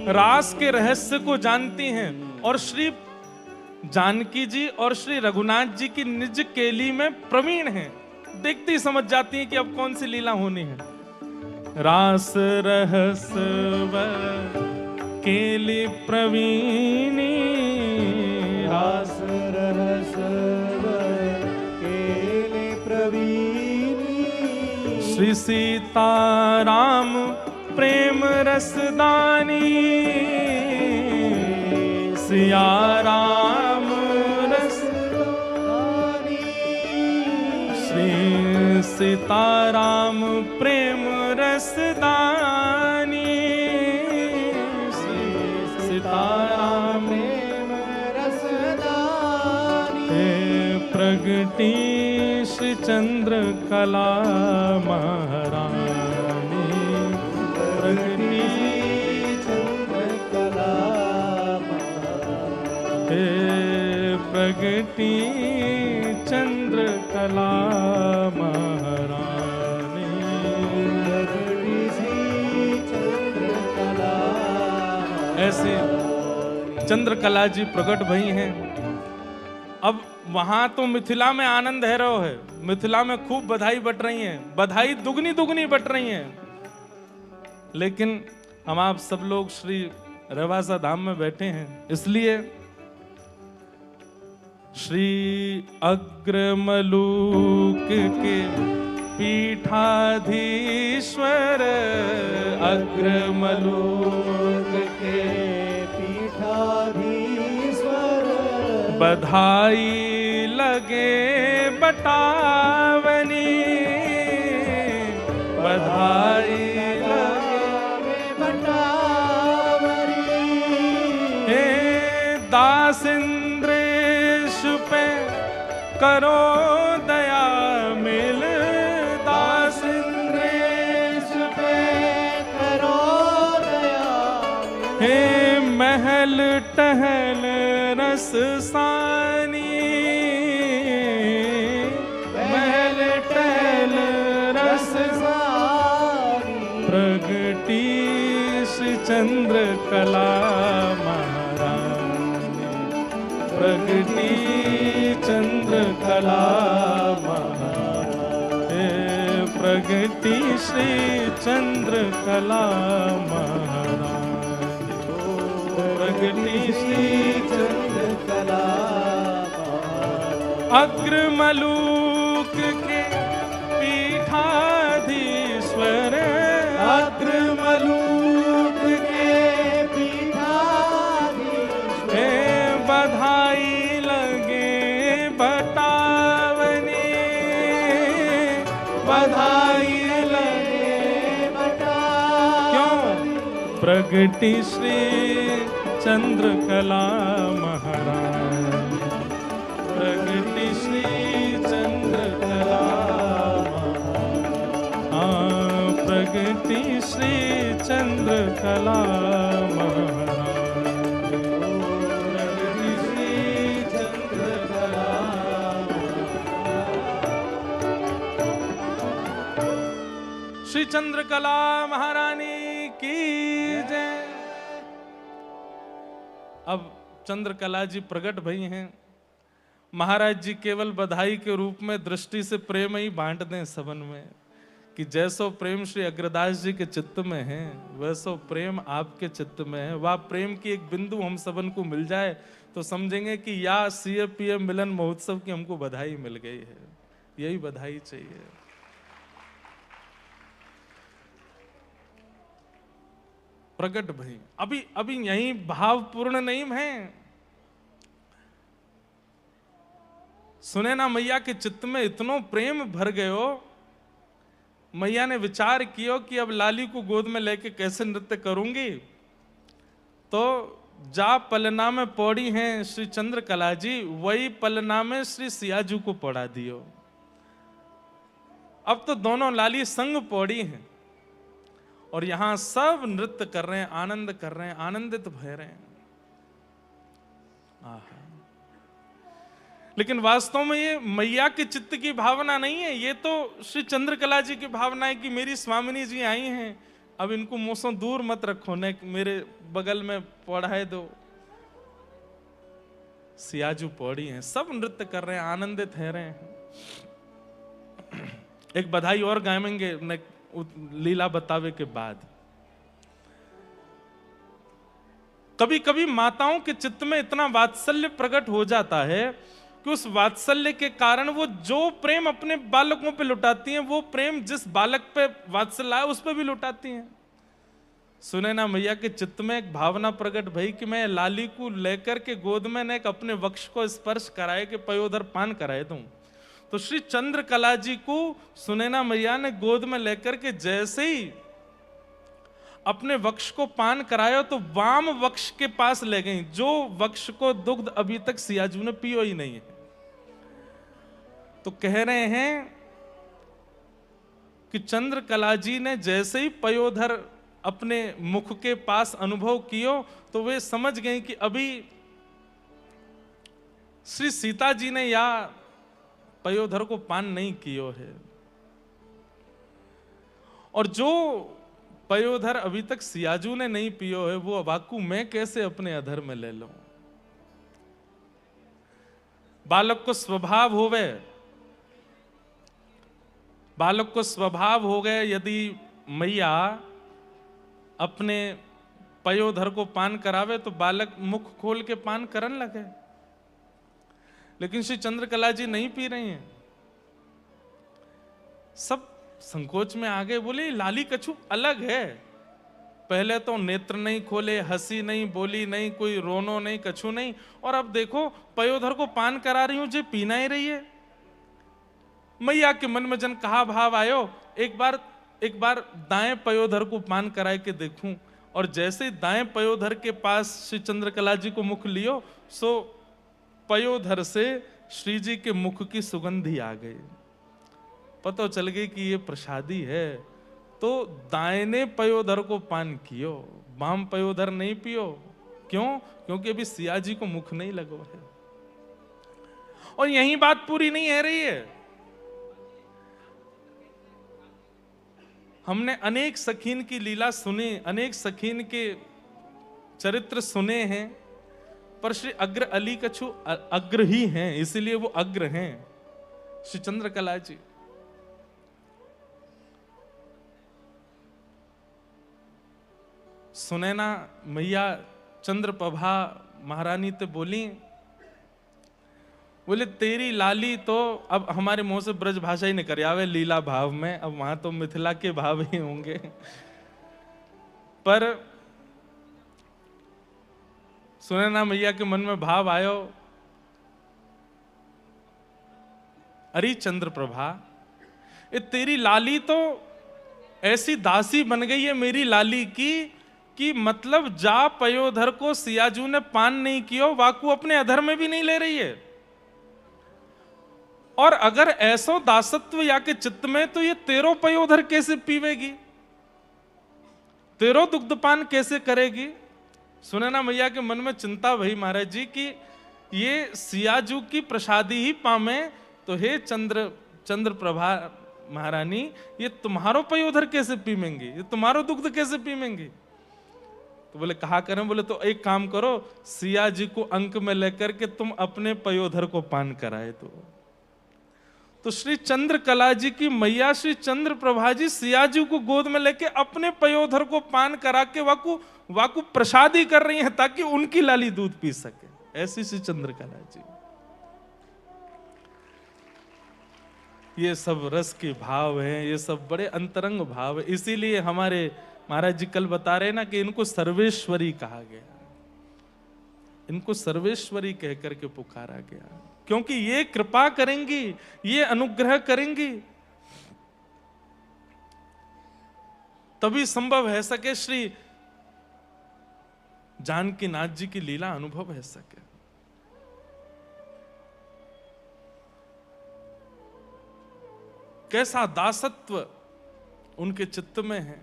रास के रहस्य को जानती हैं और श्री जानकी जी और श्री रघुनाथ जी की निज केली में प्रवीण हैं। देखती ही समझ जाती हैं कि अब कौन सी लीला होनी है। रास रहस्य केली प्रवीणी, रास रहस्य केली प्रवीणी, श्री सीताराम प्रेम रसदानी, सिया राम रसदानी, श्री सीताराम प्रेम रसदानी, श्री सीताराम प्रेम रसदानी, प्रगटी श्री चंद्र कला महारानी, प्रगटी चंद्र कला प्रगटी चंद्र कला महारानी, चंद्र कला। ऐसे चंद्रकला जी प्रकट भई हैं। अब वहां तो मिथिला में आनंद है रहो है, मिथिला में खूब बधाई बट रही है, बधाई दुगनी दुगनी बट रही है। लेकिन हम आप सब लोग श्री रेवासा धाम में बैठे हैं, इसलिए श्री अग्रमलूक के पीठाधीश्वर, अग्रमलूक के पीठाधीश्वर, बधाई लगे बटावनी, बधाई लगे बटावनी, हे दास इंद्रेश पे करो दया मिल, दास इंद्रेश पे करो दया, हे महल टहल रस सानी, महल टहल रस सानी, प्रगटी श्री चंद्र कला महारानी, प्रगटी चंद्र कला महारानी, प्रगटी श्री चंद्र कला महारानी, प्रगटी श्री चंद्र कला। अग्रमलूक के पीठाधीश्वर, अग्रमलूक के पीठाधीश्वर, हे बधाई लगे बटावनी, बधाई लगे बटावनी, क्यों? प्रगटी श्री चंद्रकला महारानी, प्रगटी श्री चंद्रकला महारानी, प्रगटी श्री चंद्रकला महारानी, प्रगटी श्री चंद्रकला महारानी। श्री चंद्रकला महारानी की जय। अब चंद्रकला जी प्रकट भई हैं। महाराज जी केवल बधाई के रूप में दृष्टि से प्रेम ही बांट दें सबन में, कि जैसो प्रेम श्री अग्रदास जी के चित्त में है वैसो प्रेम आपके चित्त में है। वह प्रेम की एक बिंदु हम सबन को मिल जाए तो समझेंगे कि या CAPM मिलन महोत्सव की हमको बधाई मिल गई है। यही बधाई चाहिए। प्रकट भई अभी यही भावपूर्ण नहीं है। सुने ना मैया के चित्त में इतनो प्रेम भर गयो, मैया ने विचार किया कि अब लाली को गोद में लेके कैसे नृत्य करूंगी। तो जा पलना में पौड़ी हैं श्री चंद्रकला जी, वही पलना में श्री सियाजू को पढ़ा दियो। अब तो दोनों लाली संग पौड़ी हैं और यहां सब नृत्य कर रहे हैं, आनंद कर रहे हैं, आनंदित भय रहे हैं। आहा। लेकिन वास्तव में ये मैया के चित्त की भावना नहीं है, ये तो श्री चंद्रकला जी की भावना है कि मेरी स्वामिनी जी आई हैं, अब इनको मुंह दूर मत रखो, ने मेरे बगल में पढ़ाए दो। सियाजू पौड़ी हैं, सब नृत्य कर रहे हैं, आनंदित है रहे हैं। एक बधाई और गाएंगे लीला बतावे के बाद। कभी कभी माताओं के चित्त में इतना वात्सल्य प्रकट हो जाता है कि उस वात्सल्य के कारण वो जो प्रेम अपने बालकों पे लुटाती हैं, वो प्रेम जिस बालक पे वात्सल्य आए उस पे भी लुटाती हैं। सुनैना मैया के चित्त में एक भावना प्रकट भई कि मैं लाली को लेकर के गोद में ने एक अपने वक्ष को स्पर्श कराए के पयोधर पान कराए दूं। तो श्री चंद्रकला जी को सुनैना मैया ने गोद में लेकर के जैसे ही अपने वक्ष को पान कराया तो वाम वक्ष के पास ले गई, जो वक्ष को दुग्ध अभी तक सियाजू ने पियो ही नहीं है। तो कह रहे हैं कि चंद्रकला जी ने जैसे ही पयोधर अपने मुख के पास अनुभव कियो तो वे समझ गए कि अभी श्री सीता जी ने या पयोधर को पान नहीं कियो है, और जो पयोधर अभी तक सियाजू ने नहीं पियो है वो वाकू मैं कैसे अपने अधर में ले लूं। बालक को स्वभाव होवे, बालक को स्वभाव हो गए यदि मैया अपने पयोधर को पान करावे तो बालक मुख खोल के पान करन लगे। लेकिन श्री चंद्रकला जी नहीं पी रही हैं, सब संकोच में आ गए, बोले लाली कछु अलग है। पहले तो नेत्र नहीं खोले, हंसी नहीं, बोली नहीं, कोई रोनो नहीं, कछु नहीं, और अब देखो पयोधर को पान करा रही हूं, जे पीना ही रही है। मैया के मन में जन कहा भाव आयो, एक बार दाएं पयोधर को पान कराए के देखूं। और जैसे ही दाएं पयोधर के पास श्री चंद्रकला जी को मुख लियो, सो पयोधर से श्री जी के मुख की सुगंधी आ गई। पता चल गई कि ये प्रसादी है। तो दाहिने पयोधर को पान कियो, बाम पयोधर नहीं पियो। क्यों? क्योंकि अभी सिया जी को मुख नहीं लगो है। और यही बात पूरी नहीं है रही है। हमने अनेक सखीन की लीला सुनी, अनेक सखीन के चरित्र सुने हैं, पर श्री अग्र अली कछु अग्र ही हैं, इसलिए वो अग्र हैं श्री चंद्रकला जी। सुनैना मैया चंद्रप्रभा महारानी ते बोली, बोले तेरी लाली तो अब हमारे मुंह से ब्रज भाषा ही नहीं कर आवे लीला भाव में, अब वहां तो मिथिला के भाव ही होंगे। पर सुनैना मैया के मन में भाव आयो, अरे चंद्रप्रभा, ये तेरी लाली तो ऐसी दासी बन गई है मेरी लाली की कि मतलब जा पयोधर को सियाजू ने पान नहीं कियो, वाकू अपने अधर में भी नहीं ले रही है। और अगर ऐसो दासत्व या के चित्त में, तो ये तेरो पयोधर कैसे पीवेगी, तेरो दुग्धपान कैसे करेगी। सुनैना मैया के मन में चिंता भई महाराज जी कि ये सियाजू की प्रसादी ही पामे, तो हे चंद्रप्रभा महारानी, ये तुम्हारो पयोधर कैसे पीमेंगी, ये तुम्हारो दुग्ध कैसे पीमेंगी। तो बोले कहा करें, बोले तो एक काम करो, सिया जी को अंक में लेकर के तुम अपने पयोधर को पान कराए दो। तो श्री चंद्रकला जी की मैया श्री चंद्रप्रभा जी सिया जी को गोद में लेके अपने पयोधर को पान करा के वाकू प्रसादी कर रही हैं ताकि उनकी लाली दूध पी सके। ऐसी श्री चंद्रकला जी। ये सब रस के भाव हैं, ये सब बड़े अंतरंग भाव है। इसीलिए हमारे महाराज जी कल बता रहे ना कि इनको सर्वेश्वरी कहा गया, इनको सर्वेश्वरी कह करके पुकारा गया, क्योंकि ये कृपा करेंगी, ये अनुग्रह करेंगी, तभी संभव है सके श्री जानकी नाथ जी की लीला अनुभव है सके। कैसा दासत्व उनके चित्त में है।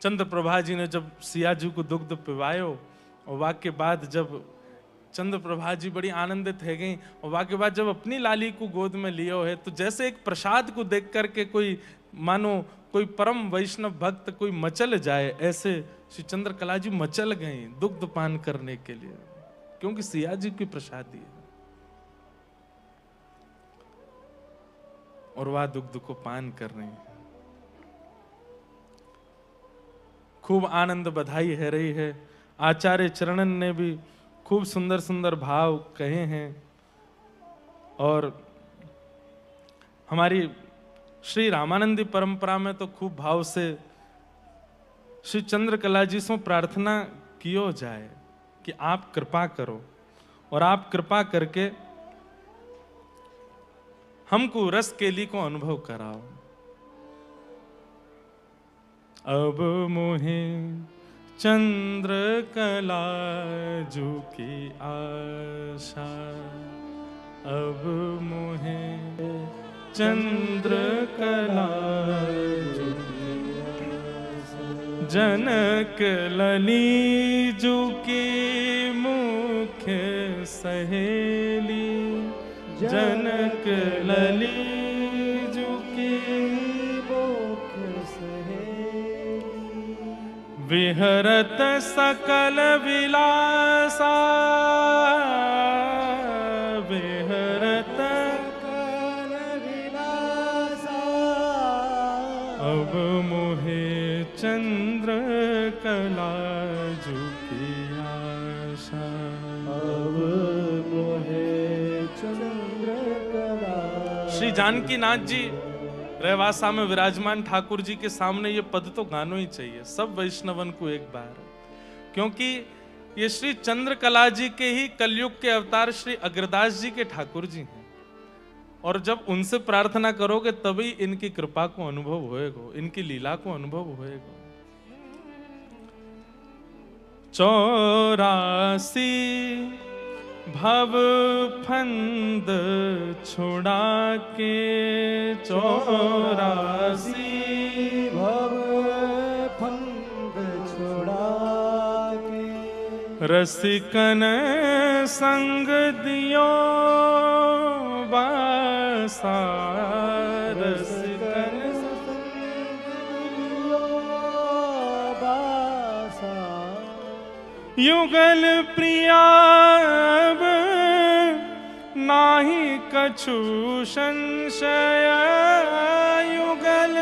चंद्रप्रभा जी ने जब सिया जी को दुग्ध पिवायो और वाक्य बाद जब चंद्र प्रभा जी बड़ी आनंदित है गई, और बाकी बात जब अपनी लाली को गोद में लियो है तो जैसे एक प्रसाद को देख करके कोई मानो कोई परम वैष्णव भक्त कोई मचल जाए, ऐसे श्री चंद्रकला जी मचल गई दुग्ध पान करने के लिए, क्योंकि सिया जी की प्रसादी है और वह दुग्ध को पान कर रही है। खूब आनंद बधाई है रही है। आचार्य चरणन ने भी खूब सुंदर सुंदर भाव कहे हैं, और हमारी श्री रामानंदी परंपरा में तो खूब भाव से श्री चंद्रकला जी से प्रार्थना कियो जाए कि आप कृपा करो, और आप कृपा करके हमको रस केली को अनुभव कराओ। अब मोहे चंद्रकला जू की आशा, अब मोहे चंद्रकला जू की आशा, जनक लली जू की मुख्य सहेली, जनक लली जू की मुख्य सहेली, विहरत सकल विलासा, विहरत सकल विलासा, अब मोहे चंद्रकला जू की आशा, अब मोहे चंद्रकला। श्री जानकी नाथ जी रहवासा में विराजमान ठाकुर जी के सामने ये पद तो गानो ही चाहिए सब वैष्णवन को एक बार, क्योंकि ये श्री चंद्रकला जी के ही कलयुग के अवतार श्री अग्रदास जी के ठाकुर जी हैं, और जब उनसे प्रार्थना करोगे तभी इनकी कृपा को अनुभव होएगा, इनकी लीला को अनुभव होएगा। 84 भव फंद छुड़ा के, 84 भव फंद छुड़ा के, रसिकन संग दियो बासा, रसिकन बासा, युगल प्रियाब नाही कछु संशय, युगल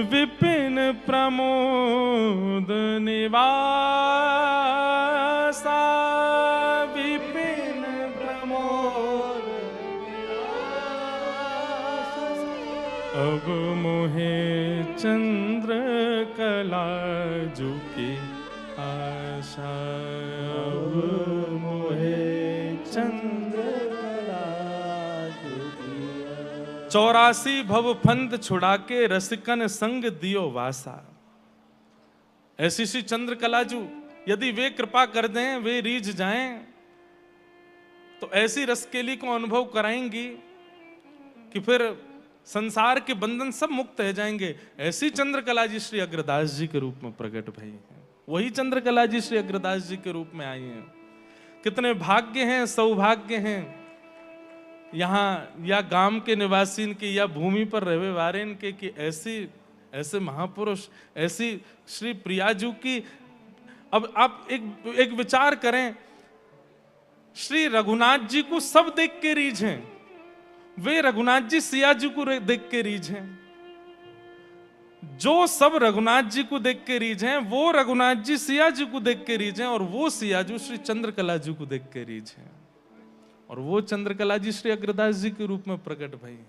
विपिन प्रमोद निवासा, विपिन प्रमोद अब मोहे चंद्रकला जू की आशा, अब मोहे चंद्रकला जू की आशा। 84 भव फंद छुड़ा के रसिकन संग दियो वासा। ऐसी सी चंद्रकला जू यदि वे कृपा कर दें, वे रीझ जाएं, तो ऐसी रसकेली को अनुभव कराएंगी कि फिर संसार के बंधन सब मुक्त हो जाएंगे। ऐसी चंद्रकला जी श्री अग्रदास जी के रूप में प्रकट भई हैं, वही चंद्रकला जी श्री अग्रदास जी के रूप में आई हैं। कितने भाग्य हैं, सौभाग्य हैं यहाँ या गांव के निवासीन के या भूमि पर रहने वाले के कि ऐसे महापुरुष, ऐसी श्री प्रियाजू की। अब आप एक विचार करें, श्री रघुनाथ जी को सब देख के रीझ हैं, वे रघुनाथ जी सिया जी को देख के रीझ हैं। जो सब रघुनाथ जी को देख के रीझ हैं, वो रघुनाथ जी सिया जी को देख के रीझ हैं, और वो सिया जी श्री चंद्रकला जी को देख के रीझ हैं, और वो चंद्रकला जी श्री अग्रदास जी के रूप में प्रकट भई हैं।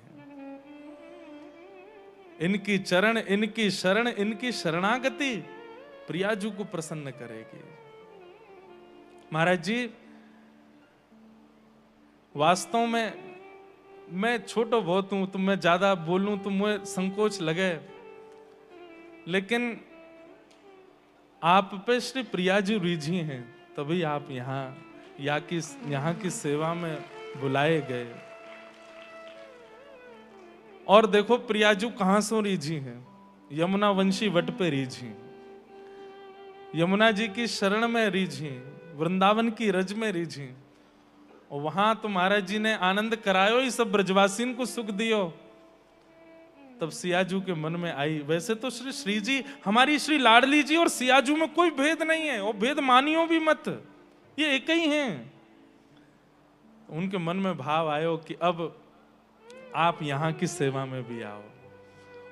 इनकी चरण, इनकी शरण, इनकी शरणागति प्रियाजू को प्रसन्न करेगी। महाराज जी, वास्तव में मैं छोटो बहुत हूं, तो मैं ज्यादा बोलूं तो मुझे संकोच लगे, लेकिन आप पे श्री प्रियाजू रीझी हैं, तभी आप यहाँ की सेवा में बुलाए गए। और देखो प्रियाजू कहां से रीझी हैं, यमुना वंशी वट पे रीझी, यमुना जी की शरण में रीझी, वृंदावन की रज में रीझी, और वहां तो महाराज जी ने आनंद करायो ही, सब ब्रजवासीन को सुख दियो। तब सियाजू के मन में आई, वैसे तो श्री जी हमारी श्री लाडली जी और सियाजू में कोई भेद नहीं है, और भेद मानियो भी मत, ये एक ही हैं। उनके मन में भाव आयो कि अब आप यहाँ की सेवा में भी आओ,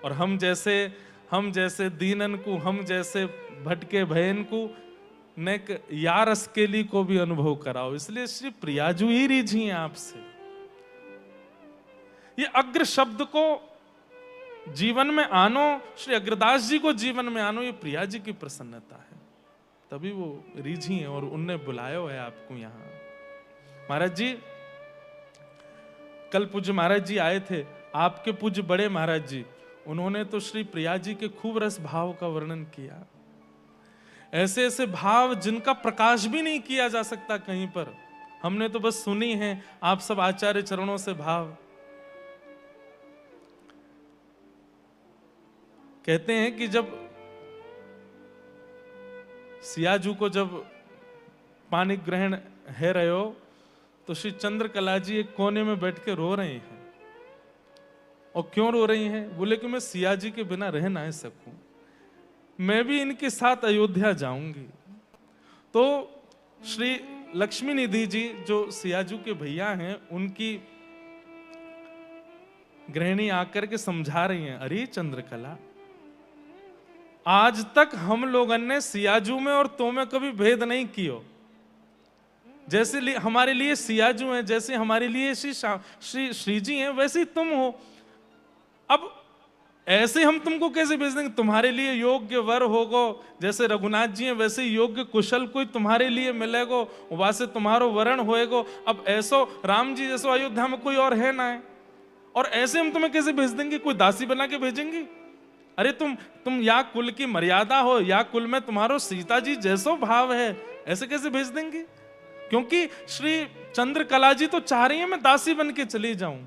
और हम जैसे दीनन को, हम जैसे भटके भयन को नेक यार अस्केली को भी अनुभव कराओ। इसलिए श्री प्रियाजू ही रीझी हैं आपसे। ये अग्र शब्द को जीवन में आनो, श्री अग्रदास जी को जीवन में आनो, ये प्रिया जी की प्रसन्नता है, तभी वो रीझी हैं और उनने बुलाया है आपको यहाँ। महाराज जी, कल पूज्य महाराज जी आए थे, आपके पूज्य बड़े महाराज जी, उन्होंने तो श्री प्रिया जी के खूब रस भाव का वर्णन किया। ऐसे ऐसे भाव जिनका प्रकाश भी नहीं किया जा सकता कहीं पर, हमने तो बस सुनी है। आप सब आचार्य चरणों से भाव कहते हैं कि जब सियाजू को जब पानी ग्रहण है रहे हो, तो श्री चंद्रकला जी एक कोने में बैठ के रो रही हैं। और क्यों रो रही हैं? बोले कि मैं सिया जी के बिना रह ना सकूं, मैं भी इनके साथ अयोध्या जाऊंगी। तो श्री लक्ष्मी निधि जी जो सियाजू के भैया हैं, उनकी गृहिणी आकर के समझा रही हैं, अरे चंद्रकला, आज तक हम लोगों ने सियाजू में और तो में कभी भेद नहीं कियो। जैसे हमारे लिए सियाजू हैं, जैसे हमारे लिए श्री जी हैं, वैसे ही तुम हो। अब ऐसे हम तुमको कैसे भेज देंगे? तुम्हारे लिए योग्य वर होगो, जैसे रघुनाथ जी हैं वैसे योग्य कुशल कोई तुम्हारे लिए मिलेगो, वैसे तुम्हारो वरण होएगो। अब ऐसो राम जी जैसो अयोध्या में कोई और है ना है, और ऐसे हम तुम्हें कैसे भेज देंगे? कोई दासी बना के भेजेंगे? अरे तुम या कुल की मर्यादा हो, या कुल में तुम्हारो सीता जी जैसो भाव है, ऐसे कैसे भेज देंगे? क्योंकि श्री चंद्रकला जी तो चाह रही है मैं दासी बन के चली जाऊं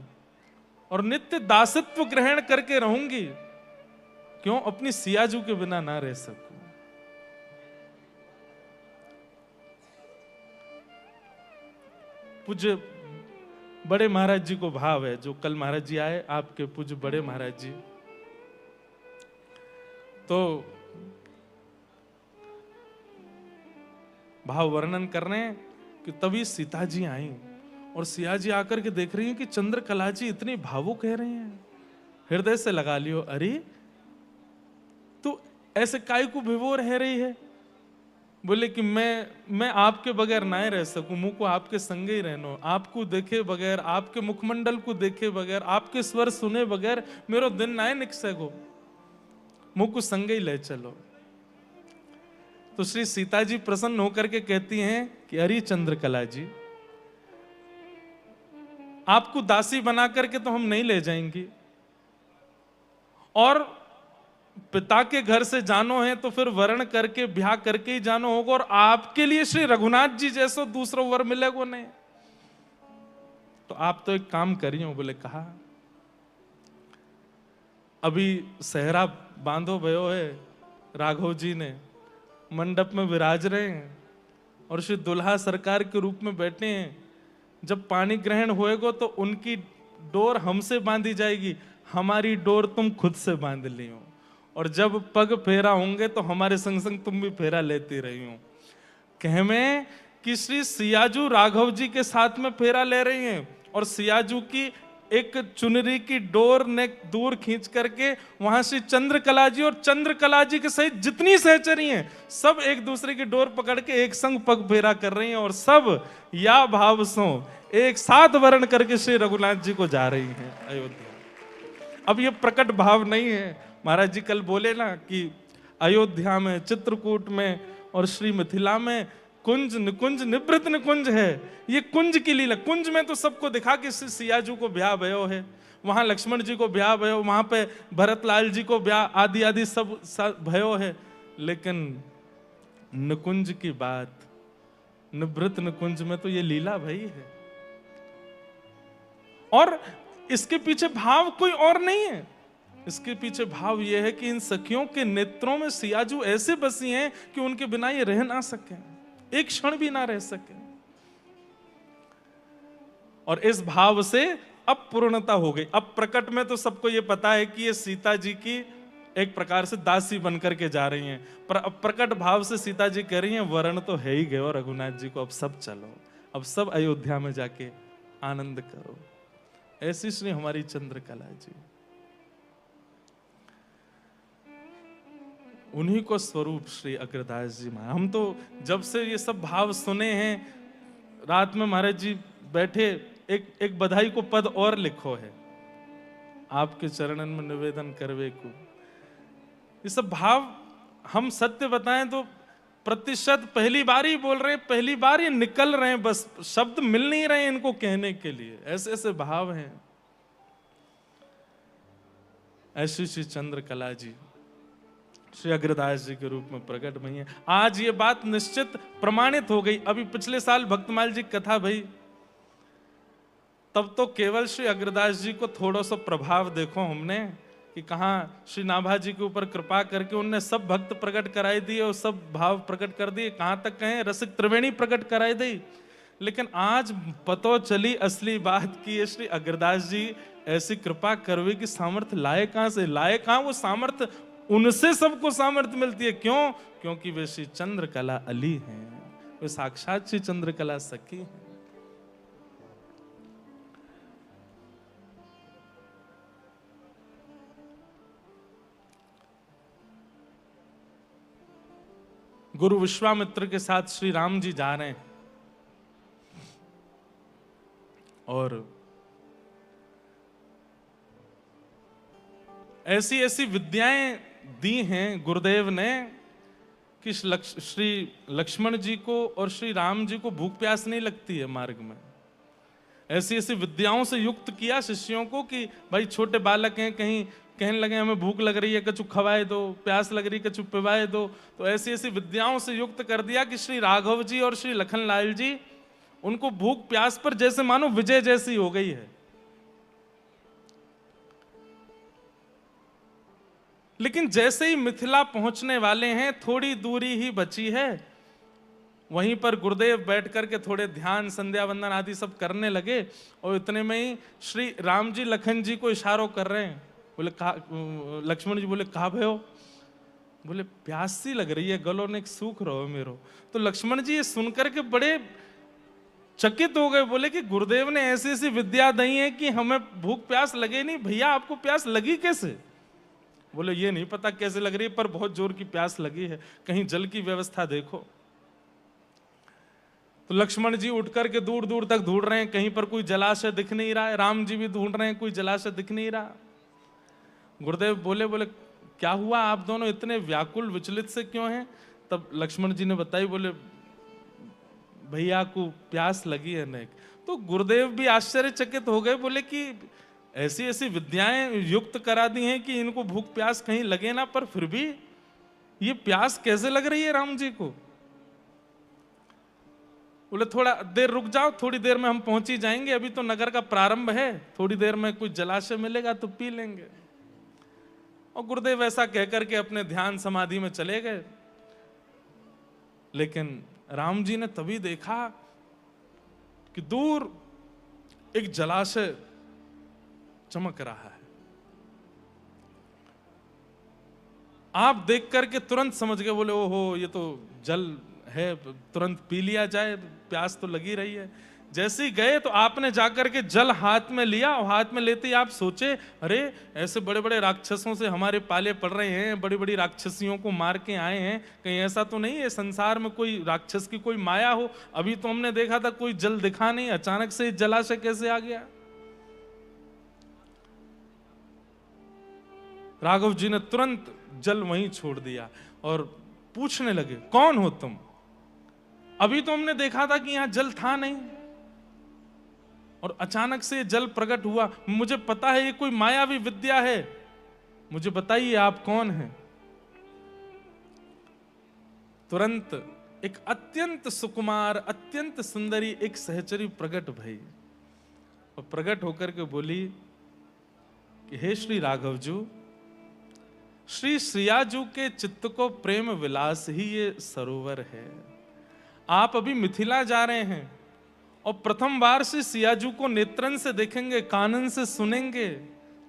और नित्य दासत्व ग्रहण करके रहूंगी, क्यों अपनी सियाजू के बिना ना रह सकूं। पूज्य बड़े महाराज जी को भाव है, जो कल महाराज जी आए, आपके पूज्य बड़े महाराज जी, तो भाव वर्णन कर रहे हैं कि तभी सीता जी आई और सिया जी आकर के देख रही हैं कि चंद्रकला जी इतनी भावुक कह रही हैं, हृदय से लगा लियो, अरे तू ऐसे काय को विभोर रह रही है? बोले कि मैं आपके बगैर ना रह सकूं, मुझको आपके संग ही रहनो, आपको देखे बगैर, आपके मुखमंडल को देखे बगैर, आपके स्वर सुने बगैर मेरो दिन ना निकसेगो, मुझको संग ही ले चलो। तो श्री सीता जी प्रसन्न होकर के कहती हैं कि अरे चंद्रकला जी, आपको दासी बना करके तो हम नहीं ले जाएंगी, और पिता के घर से जानो है तो फिर वर्ण करके ब्याह करके ही जानो होगा, और आपके लिए श्री रघुनाथ जी जैसो दूसरा वर मिलेगा नहीं। तो आप तो एक काम करियो। बोले कहा, अभी सहरा बांधो भयो है, राघव जी ने मंडप में विराज रहे हैं और श्री दुल्हा सरकार के रूप में बैठे हैं। जब पानी ग्रहण होएगा तो उनकी डोर हमसे बांधी जाएगी, हमारी डोर तुम खुद से बांध लियो, और जब पग फेरा होंगे तो हमारे संग संग तुम भी फेरा लेती रही हो। कहमे कि श्री सियाजू राघव जी के साथ में फेरा ले रही हैं, और सियाजू की एक चुनरी की डोर ने दूर खींच करके वहां से चंद्रकला जी और चंद्रकला जी के सहित जितनी सहचरी हैं सब एक दूसरे की डोर पकड़ के एक संग पग फेरा कर रही हैं, और सब या भाव सो एक साथ वर्ण करके श्री रघुनाथ जी को जा रही हैं अयोध्या। अब ये प्रकट भाव नहीं है। महाराज जी कल बोले ना कि अयोध्या में, चित्रकूट में और श्री मिथिला में कुंज निकुंज निवृत्त निकुंज है। ये कुंज की लीला, कुंज में तो सबको दिखा कि सियाजू को ब्याह भयो है, वहां लक्ष्मण जी को ब्याह भयो, वहां पे भरतलाल जी को ब्याह आदि आदि सब भयो है, लेकिन निकुंज की बात, निवृत्त निकुंज में तो ये लीला भई है, और इसके पीछे भाव कोई और नहीं है। इसके पीछे भाव यह है कि इन सखियों के नेत्रों में सियाजू ऐसे बसी हैं कि उनके बिना ये रह ना सके, एक क्षण भी ना रह सके। और इस भाव से अब पूर्णता हो गई। अब प्रकट में तो सबको ये पता है कि ये सीता जी की एक प्रकार से दासी बनकर के जा रही हैं, पर अब प्रकट भाव से सीता जी कह रही हैं वरण तो है ही गए रघुनाथ जी को, अब सब चलो, अब सब अयोध्या में जाके आनंद करो। ऐसी श्री हमारी चंद्रकला जी, उन्हीं को स्वरूप श्री अग्रदास जी महाराज। हम तो जब से ये सब भाव सुने हैं, रात में महाराज जी बैठे एक बधाई को पद और लिखो है, आपके चरणन में निवेदन करवे को। ये सब भाव हम सत्य बताएं तो प्रतिशत पहली बार ही बोल रहे हैं, पहली बार ये निकल रहे हैं, बस शब्द मिल नहीं रहे हैं इनको कहने के लिए, ऐसे ऐसे भाव हैं। ऐसी श्री चंद्रकला जी श्री अग्रदास जी के रूप में प्रकट हुई है। आज ये बात निश्चित प्रमाणित हो गई। अभी पिछले साल भक्तमाल जी कथा भई, तब तो केवल श्री अग्रदास जी को थोड़ा सा प्रभाव देखो हमने कि कहाँ श्री नाभा जी के ऊपर कृपा करके उनने सब भक्त प्रकट कराई दिए और सब भाव प्रकट कर दिए, कहाँ तक कहें रसिक त्रिवेणी प्रकट कराई दी। लेकिन आज पतो चली असली बात की ये श्री अग्रदास जी ऐसी कृपा करवे की सामर्थ्य लाए कहाँ से, लाए कहाँ, वो सामर्थ्य उनसे सबको सामर्थ्य मिलती है। क्यों? क्योंकि वे श्री चंद्रकला अली हैं, वे साक्षात श्री चंद्रकला सखी हैं। गुरु विश्वामित्र के साथ श्री राम जी जा रहे हैं और ऐसी ऐसी विद्याएं दी हैं गुरुदेव ने कि श्री लक्ष्मण जी को और श्री राम जी को भूख प्यास नहीं लगती है मार्ग में। ऐसी ऐसी विद्याओं से युक्त किया शिष्यों को कि भाई छोटे बालक हैं, कहीं कहने लगे हमें भूख लग रही है, कछु खवाए दो, प्यास लग रही है कछु पिवाए दो, तो ऐसी ऐसी विद्याओं से युक्त कर दिया कि श्री राघव जी और श्री लखनलाल जी उनको भूख प्यास पर जैसे मानो विजय जैसी हो गई है। लेकिन जैसे ही मिथिला पहुंचने वाले हैं, थोड़ी दूरी ही बची है, वहीं पर गुरुदेव बैठ करके थोड़े ध्यान संध्या वंदन आदि सब करने लगे और इतने में ही श्री राम जी लखन जी को इशारों कर रहे हैं। बोले कहा, लक्ष्मण जी बोले कहा भयो? बोले प्यास सी लग रही है, गलों ने सूख रहो मेरो। तो लक्ष्मण जी ये सुनकर के बड़े चकित हो गए, बोले कि गुरुदेव ने ऐसी ऐसी विद्या दी है कि हमें भूख प्यास लगे नहीं। भैया आपको प्यास लगी कैसे? बोले ये नहीं पता कैसे लग रही है, पर बहुत जोर की प्यास लगी है, कहीं जल की व्यवस्था देखो। तो लक्ष्मण जी उठ करके दूर दूर तक ढूंढ रहे हैं, कहीं पर कोई जलाशय दिख नहीं रहा है। राम जी भी ढूंढ रहे हैं, कोई जलाशय दिख नहीं रहा। गुरुदेव बोले बोले क्या हुआ, आप दोनों इतने व्याकुल विचलित से क्यों हैं? तब लक्ष्मण जी ने बताई, बोले भैया को प्यास लगी है नेक। तो गुरुदेव भी आश्चर्यचकित हो गए, बोले कि ऐसी ऐसी विद्याएं युक्त करा दी हैं कि इनको भूख प्यास कहीं लगे ना, पर फिर भी ये प्यास कैसे लग रही है राम जी को? बोले थोड़ा देर रुक जाओ, थोड़ी देर में हम पहुंच ही जाएंगे, अभी तो नगर का प्रारंभ है, थोड़ी देर में कुछ जलाशय मिलेगा तो पी लेंगे। और गुरुदेव ऐसा कहकर के अपने ध्यान समाधि में चले गए। लेकिन राम जी ने तभी देखा कि दूर एक जलाशय चमक रहा है। आप देख करके तुरंत समझ गए, बोले ओहो ये तो जल है, तुरंत पी लिया जाए, प्यास तो लगी रही है। जैसे ही गए तो आपने जाकर के जल हाथ में लिया और हाथ में लेते ही आप सोचे अरे ऐसे बड़े बड़े राक्षसों से हमारे पाले पड़ रहे हैं, बड़ी बड़ी राक्षसियों को मार के आए हैं, कहीं ऐसा तो नहीं है संसार में कोई राक्षस की कोई माया हो? अभी तो हमने देखा था कोई जल दिखा नहीं, अचानक से जलाशय कैसे आ गया? राघव जी ने तुरंत जल वहीं छोड़ दिया और पूछने लगे कौन हो तुम? अभी तो हमने देखा था कि यहां जल था नहीं और अचानक से जल प्रकट हुआ। मुझे पता है ये कोई मायावी विद्या है, मुझे बताइए आप कौन हैं? तुरंत एक अत्यंत सुकुमार अत्यंत सुंदरी एक सहचरी प्रकट भई और प्रकट होकर के बोली कि हे श्री राघव जी, श्री सियाजू के चित्त को प्रेम विलास ही ये सरोवर है। आप अभी मिथिला जा रहे हैं और प्रथम बार श्री सियाजू को नेत्रन से देखेंगे, कानन से सुनेंगे,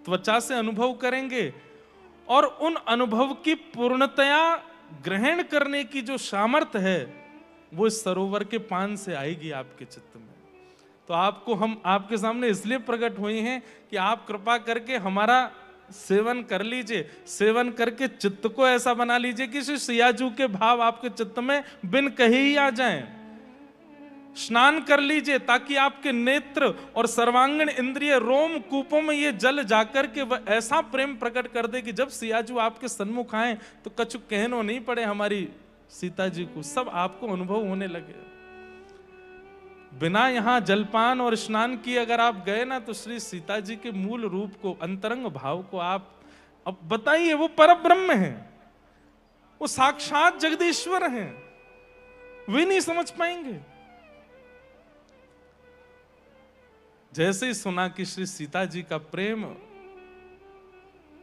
त्वचा से अनुभव करेंगे और उन अनुभव की पूर्णतया ग्रहण करने की जो सामर्थ्य है वो इस सरोवर के पान से आएगी आपके चित्त में। तो आपको हम आपके सामने इसलिए प्रकट हुए हैं कि आप कृपा करके हमारा सेवन कर लीजिए, सेवन करके चित्त को ऐसा बना लीजिए कि श्री सियाजू के भाव आपके चित्त में बिन कहे ही आ जाएं। स्नान कर लीजिए ताकि आपके नेत्र और सर्वांगीण इंद्रिय रोम कूपों में ये जल जाकर के वह ऐसा प्रेम प्रकट कर दे कि जब सियाजू आपके सन्मुख आए तो कछु कहनो नहीं पड़े हमारी सीता जी को, सब आपको अनुभव होने लगे। बिना यहां जलपान और स्नान किए अगर आप गए ना तो श्री सीता जी के मूल रूप को, अंतरंग भाव को आप अब बताइए, वो परब्रह्म है, वो साक्षात जगदीश्वर हैं, वे नहीं समझ पाएंगे। जैसे ही सुना कि श्री सीता जी का प्रेम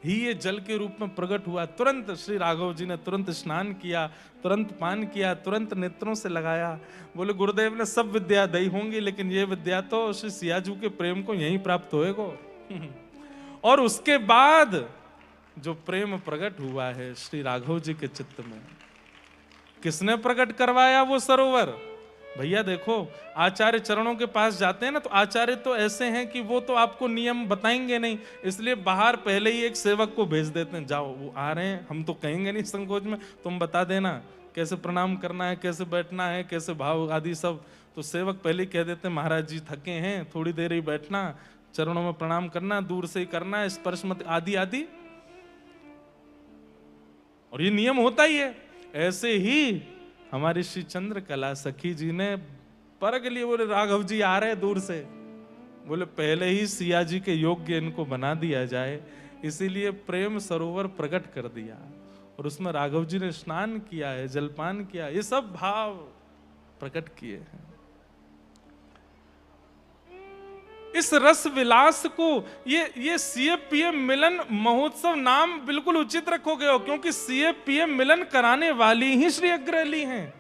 ही ये जल के रूप में प्रकट हुआ, तुरंत श्री राघव जी ने तुरंत स्नान किया, तुरंत पान किया, तुरंत नेत्रों से लगाया। बोले गुरुदेव ने सब विद्या दी होंगी लेकिन ये विद्या तो श्री सियाजू के प्रेम को यहीं प्राप्त होएगा। और उसके बाद जो प्रेम प्रकट हुआ है श्री राघव जी के चित्त में, किसने प्रकट करवाया वो सरोवर? भैया देखो, आचार्य चरणों के पास जाते हैं ना तो आचार्य तो ऐसे हैं कि वो तो आपको नियम बताएंगे नहीं, इसलिए बाहर पहले ही एक सेवक को भेज देते हैं, जाओ वो आ रहे हैं, हम तो कहेंगे नहीं संकोच में, तुम बता देना कैसे प्रणाम करना है, कैसे बैठना है, कैसे भाव आदि सब। तो सेवक पहले ही कह देते हैं महाराज जी थके हैं, थोड़ी देर ही बैठना, चरणों में प्रणाम करना, दूर से ही करना है, स्पर्श मत आदि आदि। और ये नियम होता ही है। ऐसे ही हमारी श्री चंद्रकला सखी जी ने परख लिए, बोले राघव जी आ रहे दूर से, बोले पहले ही सिया जी के योग्य इनको बना दिया जाए, इसीलिए प्रेम सरोवर प्रकट कर दिया और उसमें राघव जी ने स्नान किया है, जलपान किया, ये सब भाव प्रकट किए हैं। इस रस विलास को ये सीएपीएम मिलन महोत्सव नाम बिल्कुल उचित रखोगे हो, क्योंकि सीएपीएम मिलन कराने वाली ही श्री अग्रहली हैं।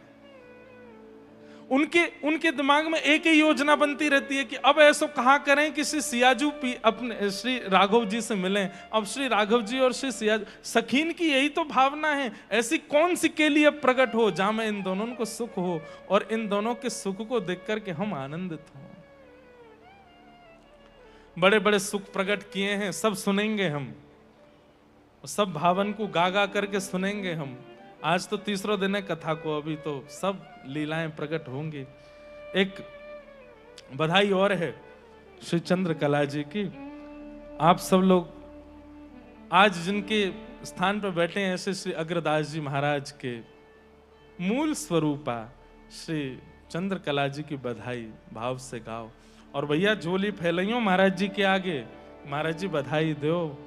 उनके दिमाग में एक ही योजना बनती रहती है कि अब ऐसा कहा करें कि श्री सियाजू अपने श्री राघव जी से मिलें। अब श्री राघव जी और श्री सियाजू सखीन की यही तो भावना है, ऐसी कौन सी के लिए प्रकट हो जहां में इन दोनों को सुख हो और इन दोनों के सुख को देख करके हम आनंदित हों। बड़े बड़े सुख प्रकट किए हैं, सब सुनेंगे हम, सब भावन को गा गा करके सुनेंगे हम। आज तो तीसरा दिन है कथा को, अभी तो सब लीलाएं प्रकट होंगी। एक बधाई और है श्री चंद्रकला जी की, आप सब लोग आज जिनके स्थान पर बैठे हैं ऐसे श्री अग्रदास जी महाराज के मूल स्वरूपा श्री चंद्रकला जी की बधाई भाव से गाओ। और भैया झोली फैलाइयो महाराज जी के आगे, महाराज जी बधाई दो,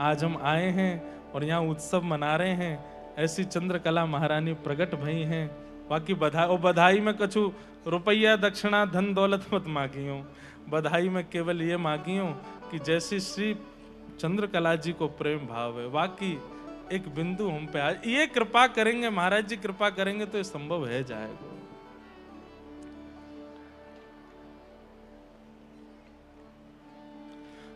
आज हम आए हैं और यहाँ उत्सव मना रहे हैं, ऐसी चंद्रकला महारानी प्रकट भई हैं। बाकी बधाई में कछु रुपया दक्षिणा धन दौलत मत मांगियो, बधाई में केवल ये मांगियो कि जैसी श्री चंद्रकला जी को प्रेम भाव है, बाकी एक बिंदु हम पे आज ये कृपा करेंगे, महाराज जी कृपा करेंगे तो ये संभव है जाएगा।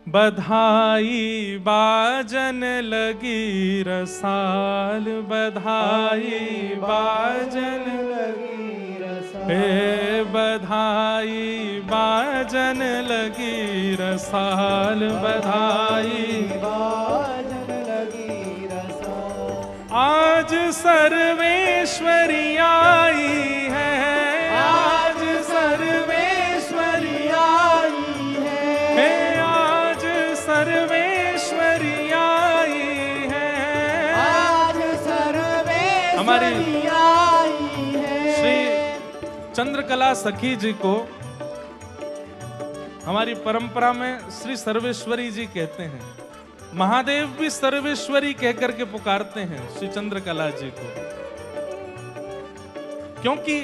बधाई बाजन लगी रसाल, बधाई बाजन लगी रसाल, हे बधाई बाजन लगी रसाल, बधाई बाजन लगी रसाल। आज सर्वेश्वरी आई है, आज सर्वेश्वरी आई है, सर्वेश्वरी आई है, आज सर्वेश्वरी हमारी आई है। श्री चंद्रकला सखी जी को हमारी परंपरा में श्री सर्वेश्वरी जी कहते हैं। महादेव भी सर्वेश्वरी कहकर के पुकारते हैं श्री चंद्रकला जी को, क्योंकि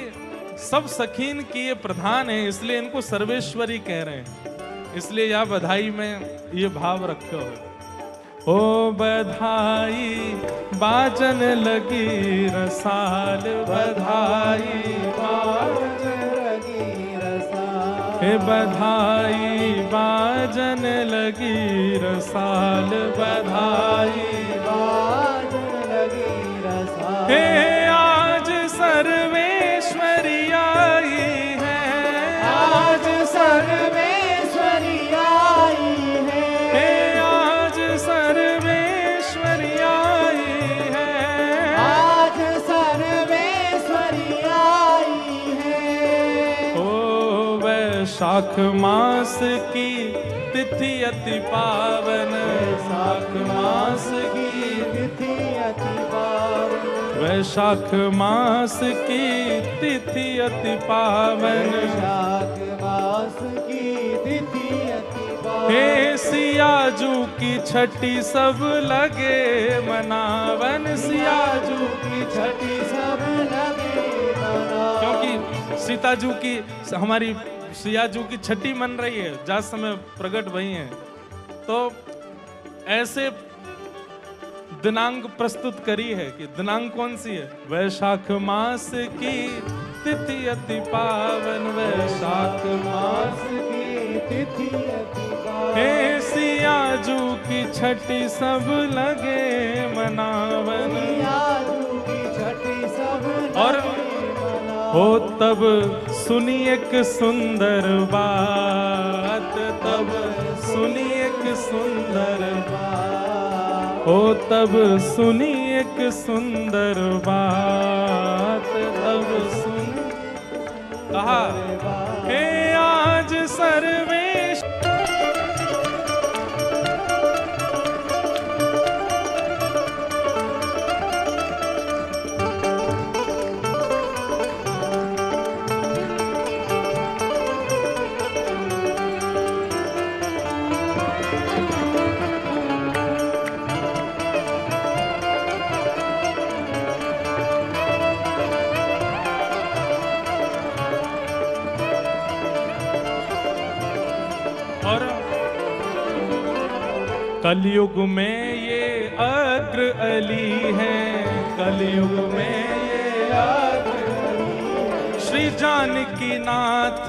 सब सखीन की ये प्रधान है, इसलिए इनको सर्वेश्वरी कह रहे हैं। इसलिए यह बधाई में ये भाव रखे हो। ओ बधाई बाजन लगी रसाल, बधाई बाजन लगी रसाल, हे बधाई बाजन लगी रसाल, बधाई बाजन लगी रसाल। हे आज सर्वेश्वरी आई है, आज सर्वेश्वरी आई है, हे आज सर्वेश्वरी आई है, आज सर्वेश्वरी आई है। ओ वैशाख मास की तिथि अति पावन, वैशाख मास की तिथि अति पावन, वैशाख मास की तिथि अति पावन, वैशाख मास की तिथि अति पावन। हे सियाजू की छठी सब लगे मनावन, सियाजू की छठी सब लगे मनावन। क्योंकि सीताजू की हमारी सियाजू की छठी मन रही है, जात समय प्रकट भई हैं, तो ऐसे दिनांक प्रस्तुत करी है कि दिनांक कौन सी है? वैशाख मास की तिथि अति पावन, वैशाख मास की तिथि अति पावन। हे सियाजू की छठी सब लगे मनावन, सियाजू की छठी सब और लगे मनावन। हो तब सुनी एक सुंदर बात, तब सुनी एक सुंदर बात, हो तब सुनी एक सुंदर बात, तब सुन कहा हे आज सर्वेश और कलयुग में ये अग्र अली है, कलयुग में ये अग्र अली है, श्री जानकी नाथ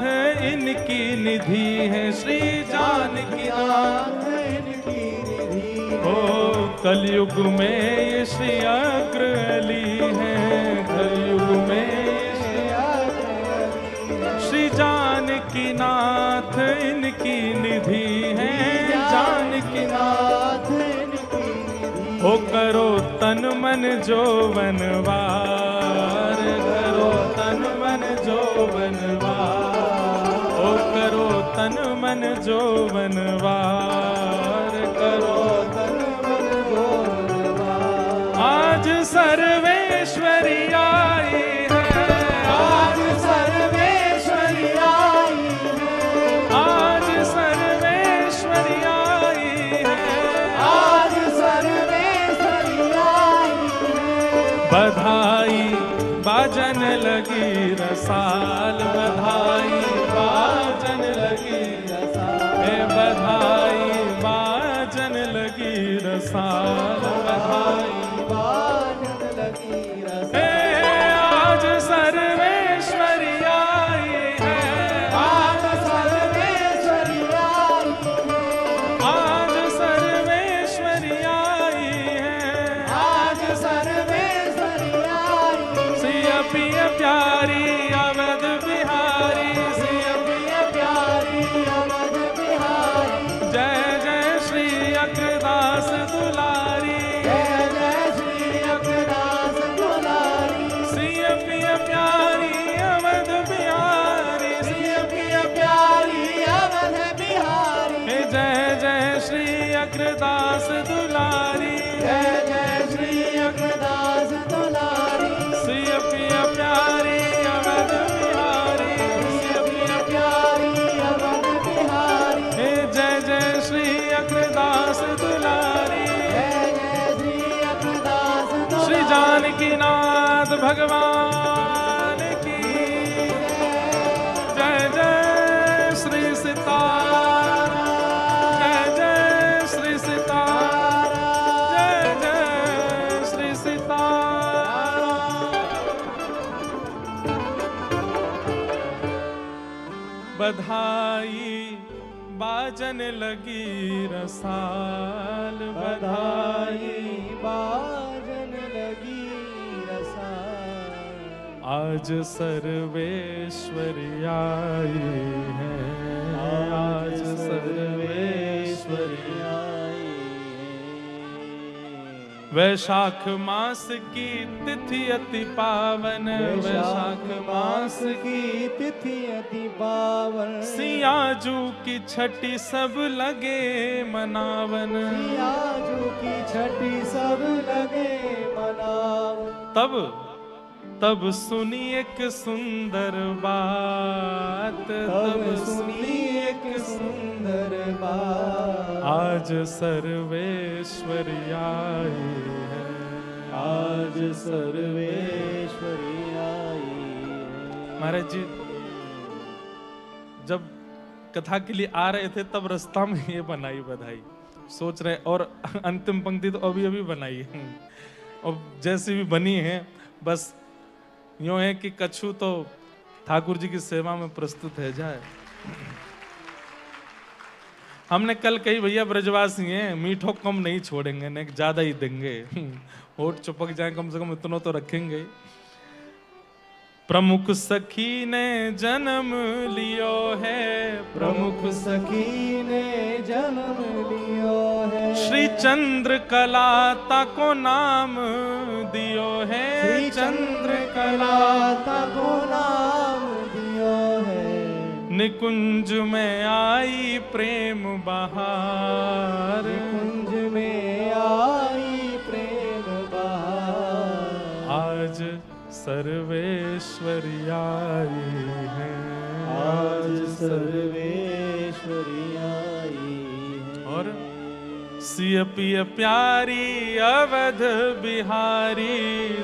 इनकी निधि है, श्री जानकी नाथ इनकी निधि हो कलयुग में ये श्री अग्र अली है, कलयुग में श्री जानकी नाथ इनकी निधि है, जानकी नाथ इनकी निधि। हो करो तन मन जो बनवार, करो तन मन जो बनवार, हो करो तन मन जो बनवार, करो तन मन जो बनवार। आज सर्वेश्वरी आई है, आज सर्वेश्वरी आई है, आज सर्वेश्वरी आई है, आज सर्वेश्वरी आई है। बधाई बाजन लगी रसाल, बधाई बाजन लगी रसाल, हे बधाई बाजन लगी रसाल, बधाई बाजन लगी रसाल। हे आज सर्वेश्वरी आई है, आज सर्वेश्वरी आई है, आज सर्वेश्वरी आई है, आज सर्वेश्वरी आई है। सिया पिया प्यारी अवध बिहारी, सिया प्रिय प्यारी अवध बिहारी, जय जय श्री अग्रदास दुलारी, जय जय श्री अग्रदास दुलारी। सिया पिया प्यारी अवध बिहारी, प्रिय प्रिय प्यारी अवध बिहारी, हे जय जय श्री अग्रदास दुलारी, जय जय श्री अग्रदास दुलारी। सिया पिया प्यारी अवध बिहारी, प्रिय प्रिय प्यारी अवध बिहारी, हे जय जय श्री अग्रदास दुलारी, जय जय श्री अग्रदास दुलारी। श्री जानकी नाथ भगवान की जय जय श्री सीताराम, जय जय श्री सीताराम, बाजन लगी रसाल बधाई बाजन लगी रसाल। आज सर्वेश्वरी आई है, आज सर्वेश्वरी आई वैशाख मास की तिथि अति पावन, वैशाख मास की तिथि अति पावन। सियाजू की छठी सब लगे मनावन, सियाजू की छठी सब लगे मनावन। तब सुनी एक सुंदर बात, तब सुनी एक सुंदर बात। आज सर्वेश्वरी आई है, आज सर्वेश्वरी आई है। महाराज जी जब कथा के लिए आ रहे थे तब रास्ता में ये बनाई बधाई, सोच रहे, और अंतिम पंक्ति तो अभी अभी बनाई है, और जैसी भी बनी है बस यूं है कि कछु तो ठाकुर जी की सेवा में प्रस्तुत है जाए। हमने कल कही भैया ब्रजवासी हैं, मीठो कम नहीं छोड़ेंगे, न ज्यादा ही देंगे, होठ चुपक जाए कम से कम इतना तो रखेंगे। प्रमुख सखी ने जन्म लियो है, प्रमुख सखी ने जन्म लियो है। श्री चंद्र कलाता को नाम दियो है, श्री चंद्र कलाता को नाम दियो है। निकुंज में आई प्रेम बहार, निकुंज में आई प्रेम बहार। आज सर्वेश्वरी आई है, आज सर्वेश्वरी आई है। और सिय पिय प्यारी अवध बिहारी,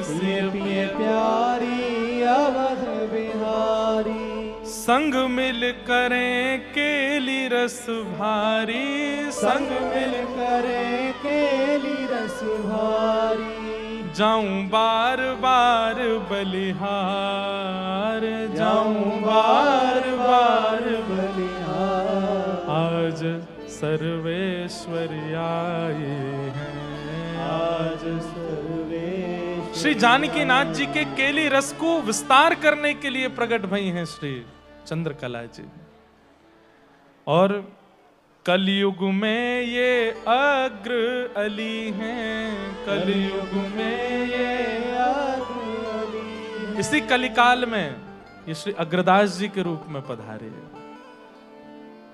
सिय पिय प्यारी अवध बिहारी। संग मिल करें केली रस भारी, संग मिल करे केली रस भारी। जाऊं बार बार बलिहार, जाऊं बार बार बलिहार। आज सर्वेश्वरी आई है, आज सर्वेश्वरी। श्री जानकी नाथ जी के केली रस को विस्तार करने के लिए प्रकट भई हैं श्री चंद्रकला जी। और कलयुग में ये अग्र अली हैं, कलयुग में ये अग्र अली हैं। इसी कलिकाल में ये श्री अग्रदास जी के रूप में पधारे हैं।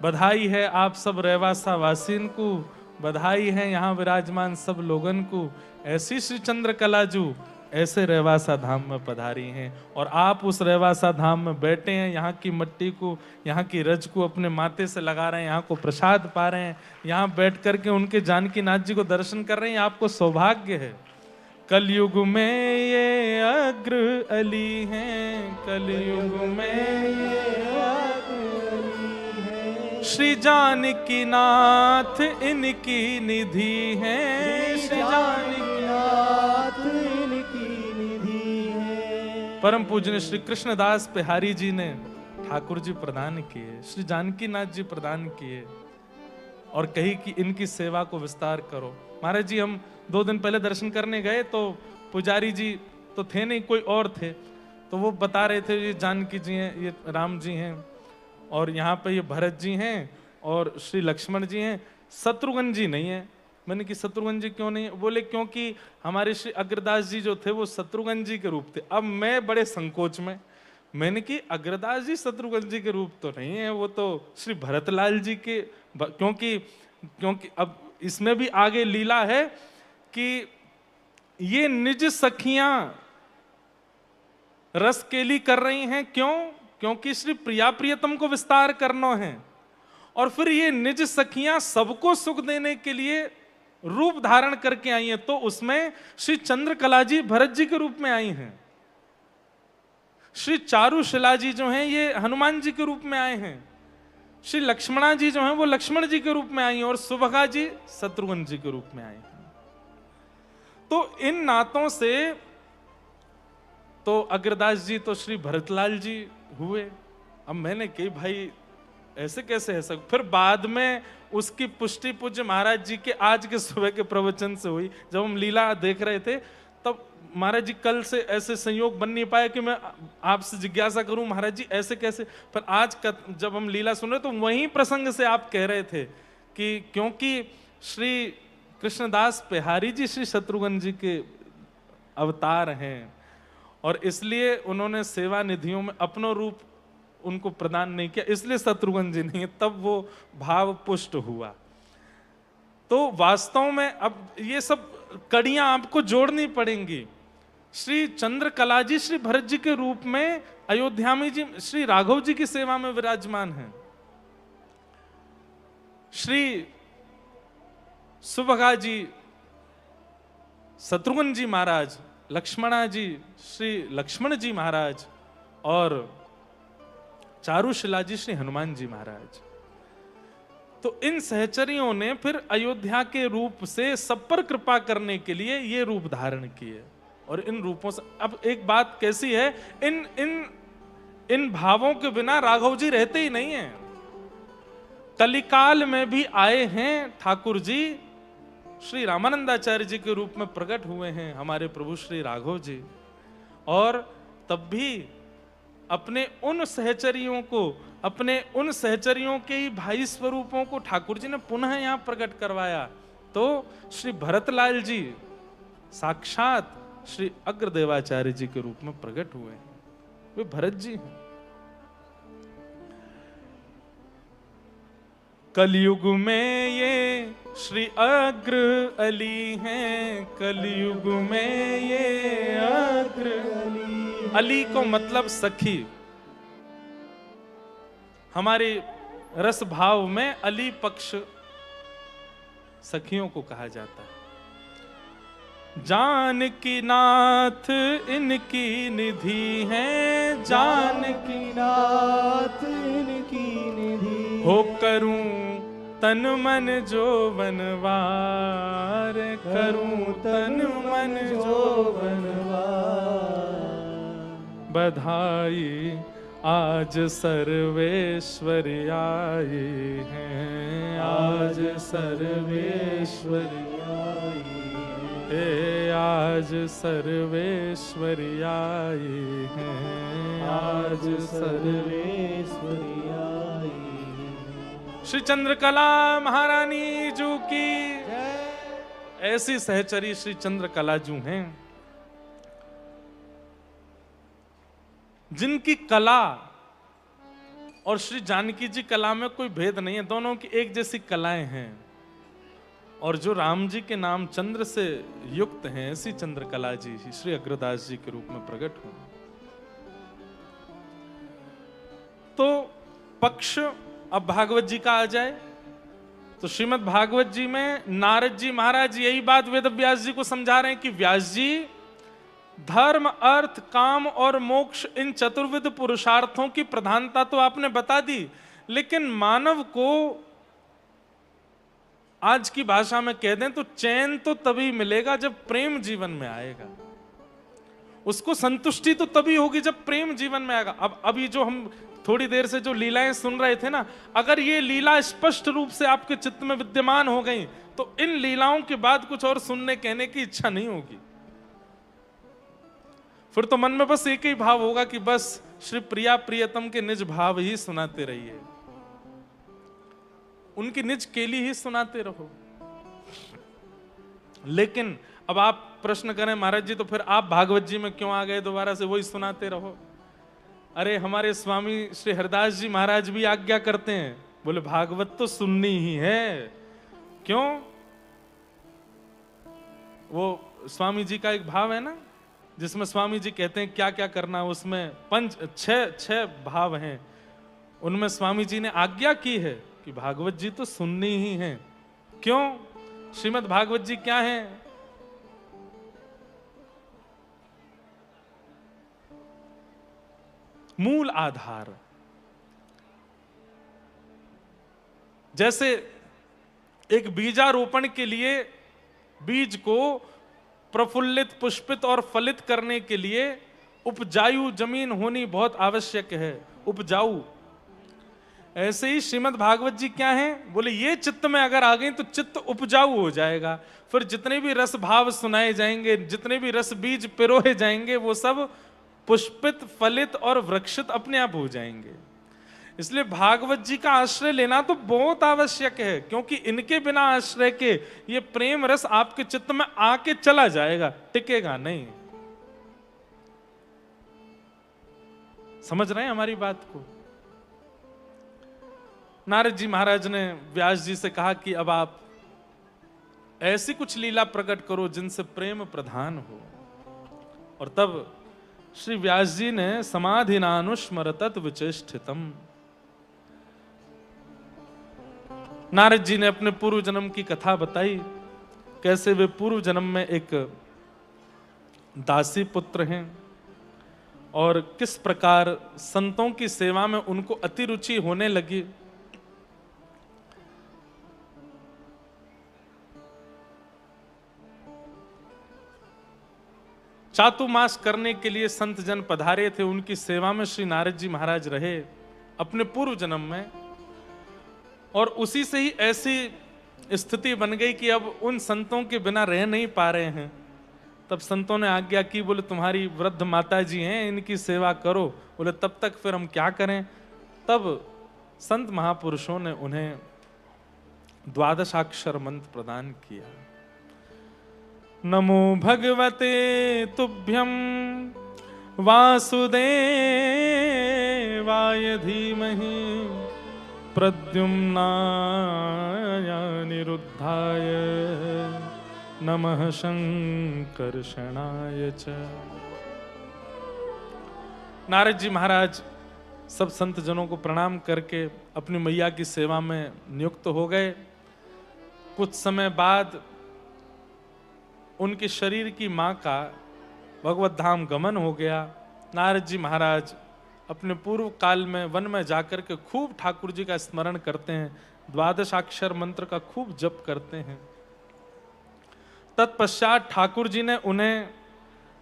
बधाई है आप सब रेवासा वासीन को, बधाई है यहाँ विराजमान सब लोगन को। ऐसी श्री चंद्रकला जी ऐसे रेवासा धाम में पधारी हैं, और आप उस रेवासा धाम में बैठे हैं, यहाँ की मिट्टी को, यहाँ की रज को अपने माथे से लगा रहे हैं, यहाँ को प्रसाद पा रहे हैं, यहाँ बैठ करके उनके जानकी नाथ जी को दर्शन कर रहे हैं, आपको सौभाग्य है। कलयुग में ये अग्र अली हैं, कलयुग में ये अग्र अली हैं। श्री जानकी नाथ इनकी निधि हैं, श्री जानकी नाथ इनकी निधि है। परम पूजनीय श्री कृष्णदास बिहारी जी ने ठाकुर जी प्रदान किए, श्री जानकी नाथ जी प्रदान किए, और कही कि इनकी सेवा को विस्तार करो। महाराज जी हम 2 दिन पहले दर्शन करने गए तो पुजारी जी तो थे नहीं, कोई और थे, तो वो बता रहे थे ये जानकी जी हैं, ये राम जी हैं, और यहाँ पे ये भरत जी हैं, और श्री लक्ष्मण जी हैं, शत्रुघ्न जी नहीं है। मैंने कि शत्रुघ्न जी क्यों नहीं? बोले क्योंकि हमारे श्री अग्रदास जी जो थे वो शत्रुघ्न जी के रूप थे। अब मैं बड़े संकोच में, मैंने कि अग्रदास जी शत्रुघ्न जी के रूप तो नहीं है, वो तो श्री भरतलाल जी के, क्योंकि अब इसमें भी आगे लीला है कि ये निज सखियां रसकेली कर रही हैं। क्यों? क्योंकि श्री प्रिया प्रियतम को विस्तार करना है, और फिर ये निज सखियां सबको सुख देने के लिए रूप धारण करके आई हैं, तो उसमें श्री चंद्रकला जी भरत जी के रूप में आई हैं, श्री चारुशिला जी जो हैं ये हनुमान जी के रूप में आए हैं, श्री लक्ष्मणा जी जो हैं वो लक्ष्मण जी के रूप में आई हैं, और सुभगा जी शत्रुघ्न जी के रूप में आए हैं। तो इन नातों से तो अग्रदास जी तो श्री भरतलाल जी हुए। अब मैंने कही भाई ऐसे कैसे है सब। फिर बाद में उसकी पुष्टि पूज्य महाराज जी के आज के सुबह के प्रवचन से हुई। जब हम लीला देख रहे थे तब महाराज जी कल से ऐसे संयोग बन नहीं पाया कि मैं आपसे जिज्ञासा करूं महाराज जी ऐसे कैसे। पर आज जब हम लीला सुन रहे तो वहीं प्रसंग से आप कह रहे थे कि क्योंकि श्री कृष्णदास बिहारी जी श्री शत्रुघ्न जी के अवतार हैं और इसलिए उन्होंने सेवा निधियों में अपना रूप उनको प्रदान नहीं किया, इसलिए शत्रुघ्न जी नहीं है, तब वो भाव पुष्ट हुआ। तो वास्तव में अब ये सब कड़ियां आपको जोड़नी पड़ेंगी। श्री चंद्रकला जी श्री भरत जी के रूप में अयोध्या में जी श्री राघव जी की सेवा में विराजमान हैं। श्री सुभगा जी शत्रुघ्न जी महाराज, लक्ष्मणा जी श्री लक्ष्मण जी महाराज और चारुशिला जी श्री हनुमान जी महाराज। तो इन सहचरियों ने फिर अयोध्या के रूप से सब पर कृपा करने के लिए ये रूप धारण किए और इन रूपों से। अब एक बात कैसी है, इन इन इन भावों के बिना राघव जी रहते ही नहीं हैं। कलिकाल में भी आए हैं ठाकुर जी, श्री रामानंदाचार्य जी के रूप में प्रकट हुए हैं हमारे प्रभु श्री राघव जी, और तब भी अपने उन सहचरियों को, अपने उन सहचरियों के ही भाई स्वरूपों को ठाकुर जी ने पुनः यहां प्रकट करवाया। तो श्री भरतलाल जी साक्षात श्री अग्रदेवाचार्य जी के रूप में प्रकट हुए हैं, वे भरत जी हैं। कलयुग में ये श्री अग्र अली हैं, कलयुग में ये अग्र अली को मतलब सखी। हमारे रस भाव में अली पक्ष सखियों को कहा जाता है। जानकी नाथ इनकी निधि है, जानकी नाथ इनकी निधि हो करूं तन मन जो बनवार, करूं तन मन जो बनवार। बधाई आज सर्वेश्वर आए हैं, आज सर्वेश्वर आए हैं, आज सर्वेश्वर आए हैं, आज सर्वेश्वर आए हैं। श्री चंद्रकला महारानी जू की ऐसी सहचरी श्री चंद्रकला जू हैं जिनकी कला और श्री जानकी जी कला में कोई भेद नहीं है, दोनों की एक जैसी कलाएं हैं। और जो राम जी के नाम चंद्र से युक्त हैं, ऐसी चंद्रकला जी श्री अग्रदास जी के रूप में प्रकट हुए। तो पक्ष अब भागवत जी का आ जाए तो श्रीमद् भागवत जी में नारद जी महाराज यही बात वेद व्यास जी को समझा रहे हैं कि व्यास जी, धर्म अर्थ काम और मोक्ष इन चतुर्विध पुरुषार्थों की प्रधानता तो आपने बता दी, लेकिन मानव को आज की भाषा में कह दें तो चैन तो तभी मिलेगा जब प्रेम जीवन में आएगा। उसको संतुष्टि तो तभी होगी जब प्रेम जीवन में आएगा। अब अभी जो हम थोड़ी देर से जो लीलाएं सुन रहे थे ना, अगर ये लीला स्पष्ट रूप से आपके चित्त में विद्यमान हो गई तो इन लीलाओं के बाद कुछ और सुनने कहने की इच्छा नहीं होगी। फिर तो मन में बस एक ही भाव होगा कि बस श्री प्रिया प्रियतम के निज भाव ही सुनाते रहिए, उनकी निज केली ही सुनाते रहो। लेकिन अब आप प्रश्न करें महाराज जी तो फिर आप भागवत जी में क्यों आ गए दोबारा से वही सुनाते रहो। अरे हमारे स्वामी श्री हरदास जी महाराज भी आज्ञा करते हैं, बोले भागवत तो सुननी ही है। क्यों? वो स्वामी जी का एक भाव है ना जिसमें स्वामी जी कहते हैं क्या क्या करना है, उसमें छह भाव हैं। उनमें स्वामी जी ने आज्ञा की है कि भागवत जी तो सुननी ही है। क्यों? श्रीमद् भागवत जी क्या है? मूल आधार। जैसे एक बीजारोपण के लिए बीज को प्रफुल्लित पुष्पित और फलित करने के लिए उपजाऊ जमीन होनी बहुत आवश्यक है, उपजाऊ। ऐसे ही श्रीमद् भागवत जी क्या है, बोले ये चित्त में अगर आ गई तो चित्त उपजाऊ हो जाएगा, फिर जितने भी रस भाव सुनाए जाएंगे, जितने भी रस बीज पिरोए जाएंगे, वो सब पुष्पित फलित और वृक्षित अपने आप हो जाएंगे। इसलिए भागवत जी का आश्रय लेना तो बहुत आवश्यक है, क्योंकि इनके बिना आश्रय के ये प्रेम रस आपके चित्त में आके चला जाएगा, टिकेगा नहीं। समझ रहे हैं हमारी बात को? नारद जी महाराज ने व्यास जी से कहा कि अब आप ऐसी कुछ लीला प्रकट करो जिनसे प्रेम प्रधान हो। और तब श्री व्यास जी ने समाधिनानुस्मरतत विचेष्टितम, नारद जी ने अपने पूर्व जन्म की कथा बताई, कैसे वे पूर्व जन्म में एक दासी पुत्र हैं और किस प्रकार संतों की सेवा में उनको अति रुचि होने लगी। चातुर्मास करने के लिए संत जन पधारे थे, उनकी सेवा में श्री नारद जी महाराज रहे अपने पूर्व जन्म में, और उसी से ही ऐसी स्थिति बन गई कि अब उन संतों के बिना रह नहीं पा रहे हैं। तब संतों ने आज्ञा की, बोले तुम्हारी वृद्ध माता जी हैं, इनकी सेवा करो। बोले तब तक फिर हम क्या करें? तब संत महापुरुषों ने उन्हें द्वादशाक्षर मंत्र प्रदान किया। नमो भगवते तुभ्यं वासुदेवाय धीमहि प्रद्युम्नाय निरुद्धाय नमः शंकर्षणाय च। नारद जी महाराज सब संत जनों को प्रणाम करके अपनी मैया की सेवा में नियुक्त हो गए। कुछ समय बाद उनके शरीर की मां का भगवत धाम गमन हो गया। नारद जी महाराज अपने पूर्व काल में वन में जाकर के खूब ठाकुर जी का स्मरण करते हैं, द्वादशाक्षर मंत्र का खूब जप करते हैं। तत्पश्चात ठाकुर जी ने उन्हें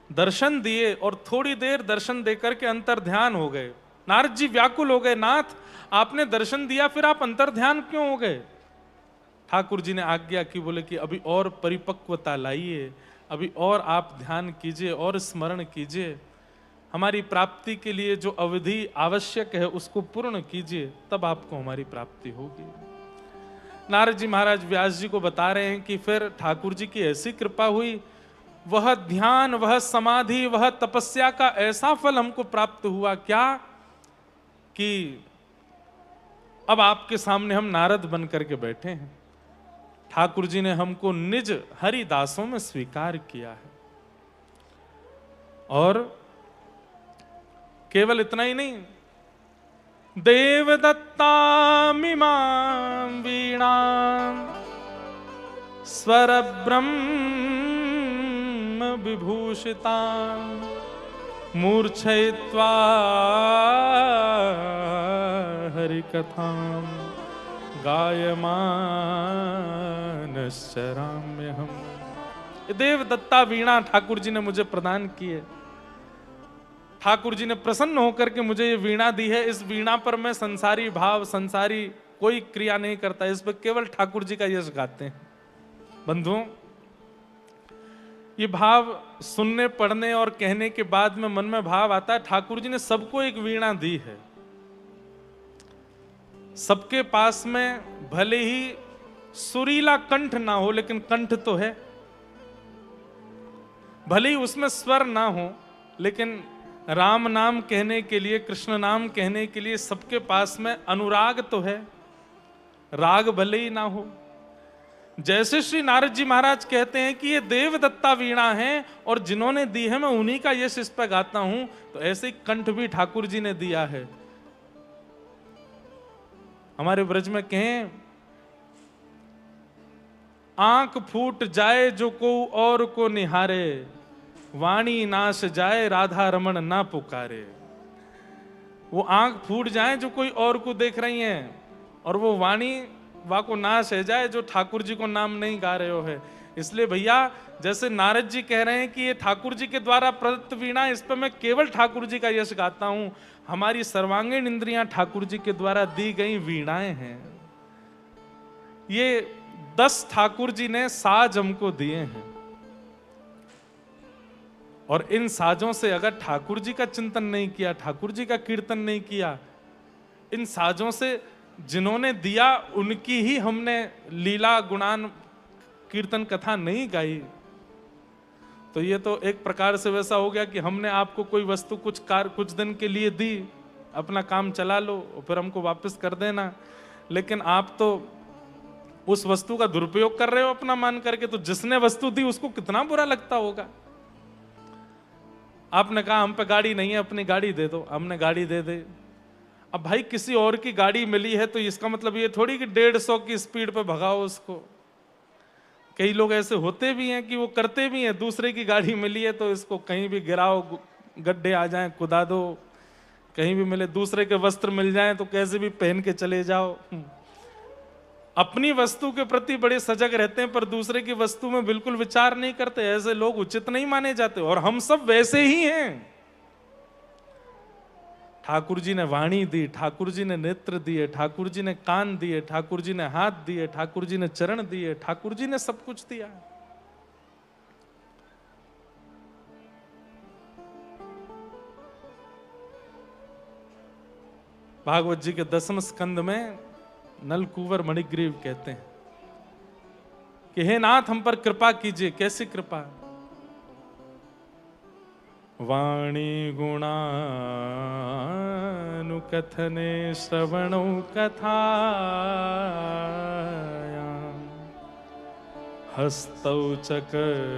दर्शन दिए और थोड़ी देर दर्शन देकर के अंतर ध्यान हो गए। नारद जी व्याकुल हो गए, नाथ आपने दर्शन दिया, फिर आप अंतर ध्यान क्यों हो गए? ठाकुर जी ने आज्ञा की, बोले कि अभी और परिपक्वता लाइए, अभी और आप ध्यान कीजिए और स्मरण कीजिए, हमारी प्राप्ति के लिए जो अवधि आवश्यक है उसको पूर्ण कीजिए, तब आपको हमारी प्राप्ति होगी। नारद जी महाराज व्यास जी को बता रहे हैं कि फिर ठाकुर जी की ऐसी कृपा हुई, वह ध्यान, वह समाधि, वह तपस्या का ऐसा फल हमको प्राप्त हुआ क्या कि अब आपके सामने हम नारद बन करके बैठे हैं। ठाकुर जी ने हमको निज हरिदासों में स्वीकार किया है। और केवल इतना ही नहीं, देवदत्तामिमां वीणां स्वर ब्रह्म विभूषितां मूर्छयित्वा हरिकथां गायमानश्चराम्यहम्। देवदत्ता वीणा ठाकुर जी ने मुझे प्रदान की है। ठाकुर जी ने प्रसन्न होकर के मुझे ये वीणा दी है। इस वीणा पर मैं संसारी भाव, संसारी कोई क्रिया नहीं करता, इस पर केवल ठाकुर जी का यश गाते हैं। बंधुओं, ये भाव सुनने, पढ़ने और कहने के बाद में मन में भाव आता है, ठाकुर जी ने सबको एक वीणा दी है। सबके पास में भले ही सुरीला कंठ ना हो, लेकिन कंठ तो है। भले ही उसमें स्वर ना हो, लेकिन राम नाम कहने के लिए, कृष्ण नाम कहने के लिए सबके पास में अनुराग तो है, राग भले ही ना हो। जैसे श्री नारद जी महाराज कहते हैं कि ये देवदत्ता वीणा है और जिन्होंने दी है मैं उन्हीं का यश इस पर गाता हूं, तो ऐसे ही कंठ भी ठाकुर जी ने दिया है। हमारे ब्रज में कहें, आंख फूट जाए जो को और को निहारे, वाणी नाश जाए राधा रमण ना पुकारे। वो आंख फूट जाए जो कोई और को देख रही हैं, और वो वाणी वा को नाश है जाए जो ठाकुर जी को नाम नहीं गा रहे हो है। इसलिए भैया जैसे नारद जी कह रहे हैं कि ये ठाकुर जी के द्वारा प्रदत्त वीणा, इस पर मैं केवल ठाकुर जी का यश गाता हूं। हमारी सर्वांगीण इंद्रियां ठाकुर जी के द्वारा दी गई वीणाएं हैं। ये 10 ठाकुर जी ने साज हमको दिए हैं, और इन साजों से अगर ठाकुर जी का चिंतन नहीं किया, ठाकुर जी का कीर्तन नहीं किया, इन साजों से जिन्होंने दिया उनकी ही हमने लीला गुणान कीर्तन कथा नहीं गाई, तो ये तो एक प्रकार से वैसा हो गया कि हमने आपको कोई वस्तु कुछ दिन के लिए दी, अपना काम चला लो और फिर हमको वापस कर देना। लेकिन आप तो उस वस्तु का दुरुपयोग कर रहे हो अपना मान करके, तो जिसने वस्तु दी उसको कितना बुरा लगता होगा। आपने कहा हम पे गाड़ी नहीं है, अपनी गाड़ी दे दो, हमने गाड़ी दे दे। अब भाई किसी और की गाड़ी मिली है तो इसका मतलब ये थोड़ी कि 150 की स्पीड पे भगाओ उसको। कई लोग ऐसे होते भी हैं कि वो करते भी हैं, दूसरे की गाड़ी मिली है तो इसको कहीं भी गिराओ, गड्ढे आ जाएं कुदा दो, कहीं भी मिले, दूसरे के वस्त्र मिल जाएं तो कैसे भी पहन के चले जाओ। अपनी वस्तु के प्रति बड़े सजग रहते हैं पर दूसरे की वस्तु में बिल्कुल विचार नहीं करते। ऐसे लोग उचित नहीं माने जाते, और हम सब वैसे ही हैं। ठाकुर जी ने वाणी दी, ठाकुर जी ने नेत्र दिए, ठाकुर जी ने कान दिए, ठाकुर जी ने हाथ दिए, ठाकुर जी ने चरण दिए, ठाकुर जी ने सब कुछ दिया। भागवत जी के 10वें स्कंद में नलकूवर मणिग्रीव कहते हैं कि हे नाथ हम पर कृपा कीजिए। कैसी कृपा? वाणी गुणानुकथने श्रवणौ कथायां हस्तौ चकमसुमनस्तव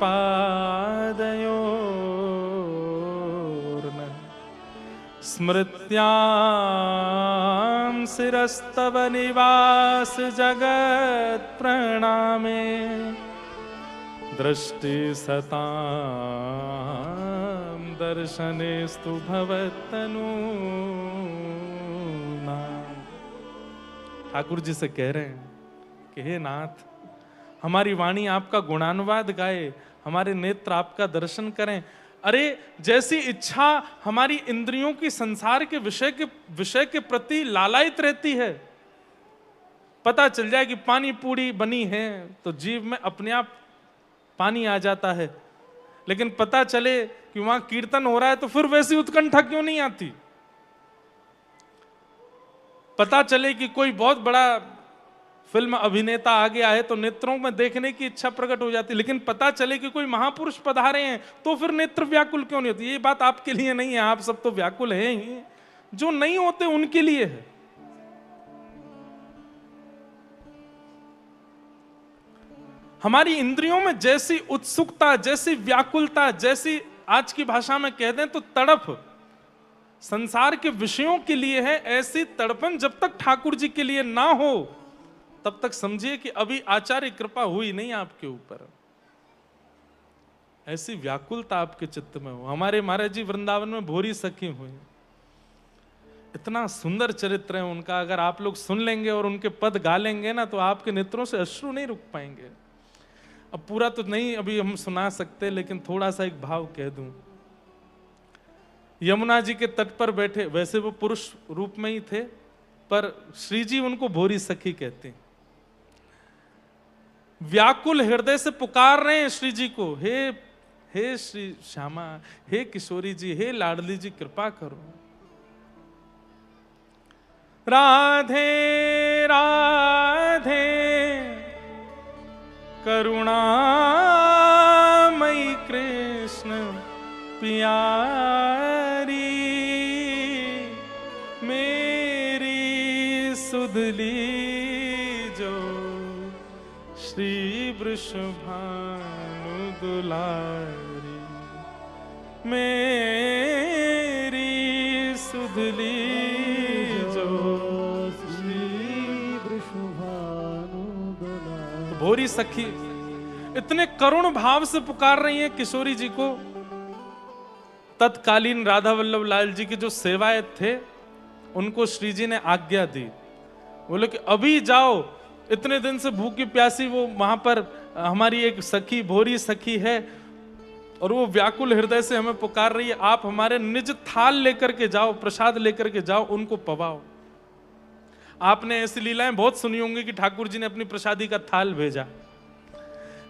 पादयोर्न स्मृत्यां शिरस्तव निवास जगत् प्रणामे दृष्टि सतां दर्शनेस्तु भवत्तनूनां। ठाकुर जी से कह रहे हैं कि हे नाथ, हमारी वाणी आपका गुणानुवाद गाए, हमारे नेत्र आपका दर्शन करें। अरे जैसी इच्छा हमारी इंद्रियों की संसार के विषय के प्रति लालायित रहती है, पता चल जाए कि पानी पूरी बनी है तो जीव में अपने आप पानी आ जाता है, लेकिन पता चले कि वहां कीर्तन हो रहा है तो फिर वैसी उत्कंठा क्यों नहीं आती। पता चले कि कोई बहुत बड़ा फिल्म अभिनेता आ गया है तो नेत्रों में देखने की इच्छा प्रकट हो जाती है, लेकिन पता चले कि कोई महापुरुष पधारे हैं तो फिर नेत्र व्याकुल क्यों नहीं होती। ये बात आपके लिए नहीं है, आप सब तो व्याकुल हैं ही, जो नहीं होते उनके लिए है। हमारी इंद्रियों में जैसी उत्सुकता, जैसी व्याकुलता, जैसी आज की भाषा में कह दें तो तड़प संसार के विषयों के लिए है, ऐसी तड़पन जब तक ठाकुर जी के लिए ना हो तब तक समझिए कि अभी आचार्य कृपा हुई नहीं आपके ऊपर। ऐसी व्याकुलता आपके चित्त में हो। हमारे महाराज जी वृंदावन में भोरी सखी हुई, इतना सुंदर चरित्र है उनका। अगर आप लोग सुन लेंगे और उनके पद गा लेंगे ना तो आपके नेत्रों से अश्रु नहीं रुक पाएंगे। अब पूरा तो नहीं अभी हम सुना सकते, लेकिन थोड़ा सा एक भाव कह दूं। यमुना जी के तट पर बैठे, वैसे वो पुरुष रूप में ही थे पर श्री जी उनको भोरी सखी कहते हैं। व्याकुल हृदय से पुकार रहे हैं श्री जी को, हे श्री श्यामा, हे किशोरी जी, हे लाडली जी, कृपा करो। राधे राधे करुणामयी कृष्ण प्यारी, मेरी सुधली जो श्री वृषभानु दुलारी, मेरी सुधली जो श्री वृषभानु दुलारी। भोरी सखी इतने करुण भाव से पुकार रही हैं किशोरी जी को। तत्कालीन राधा वल्लभ लाल जी के जो सेवायत थे उनको श्री जी ने आज्ञा दी, बोले कि अभी जाओ इतने दिन से भूखी प्यासी वो वहां पर हमारी एक सखी, भोरी सखी है, और वो व्याकुल हृदय से हमें पुकार रही है, आप हमारे निज थाल लेकर के जाओ, प्रसाद लेकर के जाओ, उनको पवाओ। आपने ऐसी लीलाएं बहुत सुनी होंगी कि ठाकुर जी ने अपनी प्रसादी का थाल भेजा,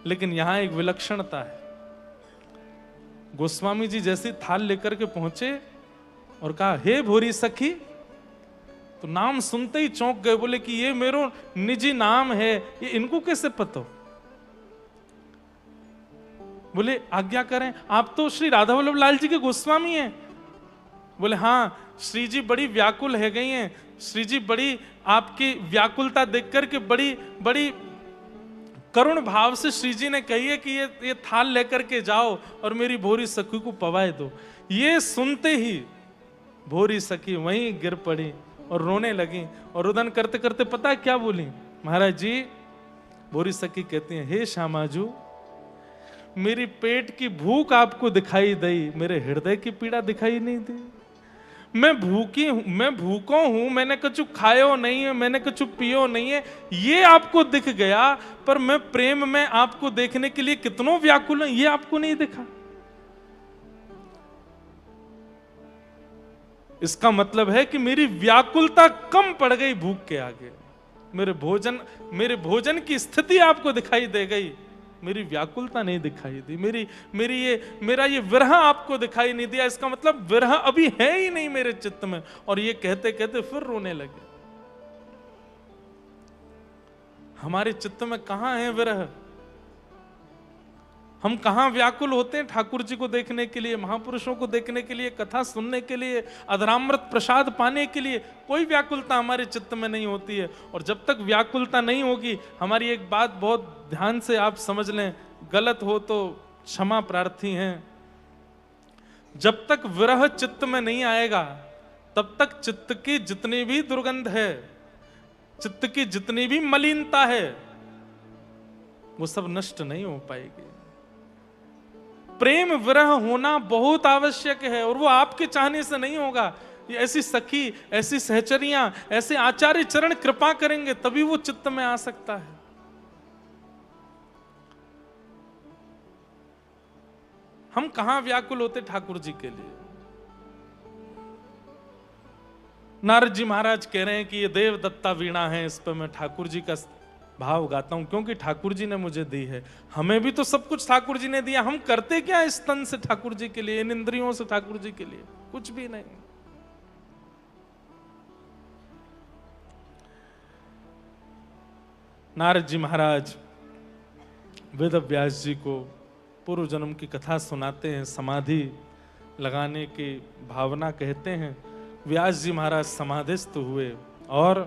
लेकिन यहां एक विलक्षणता है। गोस्वामी जी जैसी थाल लेकर के पहुंचे और कहा, हे भोरी सखी, तो नाम सुनते ही चौंक गए, बोले कि ये मेरो निजी नाम है, ये इनको कैसे पता? बोले आज्ञा करें, आप तो श्री राधा वल्लभ लाल जी के गोस्वामी हैं। बोले हाँ, श्री जी बड़ी व्याकुल है गई हैं, श्री जी बड़ी आपकी व्याकुलता देख करके बड़ी बड़ी करुण भाव से श्री जी ने कही है कि ये थाल लेकर के जाओ और मेरी भोरी सखी को पवाए दो। ये सुनते ही भोरी सखी वहीं गिर पड़ी और रोने लगी, और रुदन करते करते पता है क्या बोली? महाराज जी, भोरी सखी कहती है, हे श्यामाजू, मेरी पेट की भूख आपको दिखाई दी, मेरे हृदय की पीड़ा दिखाई नहीं दी। मैं भूखी हूं, मैं भूखो हूं, मैंने कुछ खायो नहीं है, मैंने कुछ पियो नहीं है, ये आपको दिख गया, पर मैं प्रेम में आपको देखने के लिए कितनों व्याकुल हूं, ये आपको नहीं दिखा। इसका मतलब है कि मेरी व्याकुलता कम पड़ गई भूख के आगे। मेरे भोजन की स्थिति आपको दिखाई दे गई, मेरी व्याकुलता नहीं दिखाई दी, मेरा ये विरह आपको दिखाई नहीं दिया। इसका मतलब विरह अभी है ही नहीं मेरे चित्त में। और ये कहते कहते फिर रोने लगे। हमारे चित्त में कहां है विरह? हम कहां व्याकुल होते हैं ठाकुर जी को देखने के लिए, महापुरुषों को देखने के लिए, कथा सुनने के लिए, अधरामृत प्रसाद पाने के लिए। कोई व्याकुलता हमारे चित्त में नहीं होती है। और जब तक व्याकुलता नहीं होगी, हमारी एक बात बहुत ध्यान से आप समझ लें, गलत हो तो क्षमा प्रार्थी हैं, जब तक विरह चित्त में नहीं आएगा, तब तक चित्त की जितनी भी दुर्गंध है, चित्त की जितनी भी मलिनता है, वो सब नष्ट नहीं हो पाएगी। प्रेम विरह होना बहुत आवश्यक है, और वो आपके चाहने से नहीं होगा। ये ऐसी सखी, ऐसी सहचरियां, ऐसे आचार्य चरण कृपा करेंगे, तभी वो चित्त में आ सकता है। हम कहां व्याकुल होते ठाकुर जी के लिए। नारद जी महाराज कह रहे हैं कि ये देव दत्ता वीणा है, इस पर मैं ठाकुर जी का भाव गाता हूं, क्योंकि ठाकुर जी ने मुझे दी है। हमें भी तो सब कुछ ठाकुर जी ने दिया, हम करते क्या इस तन से ठाकुर जी के लिए, इन इंद्रियों से ठाकुर जी के लिए? कुछ भी नहीं। नारद जी महाराज वेद व्यास जी को पूर्व जन्म की कथा सुनाते हैं, समाधि लगाने की भावना कहते हैं। व्यास जी महाराज समाधिस्थ हुए और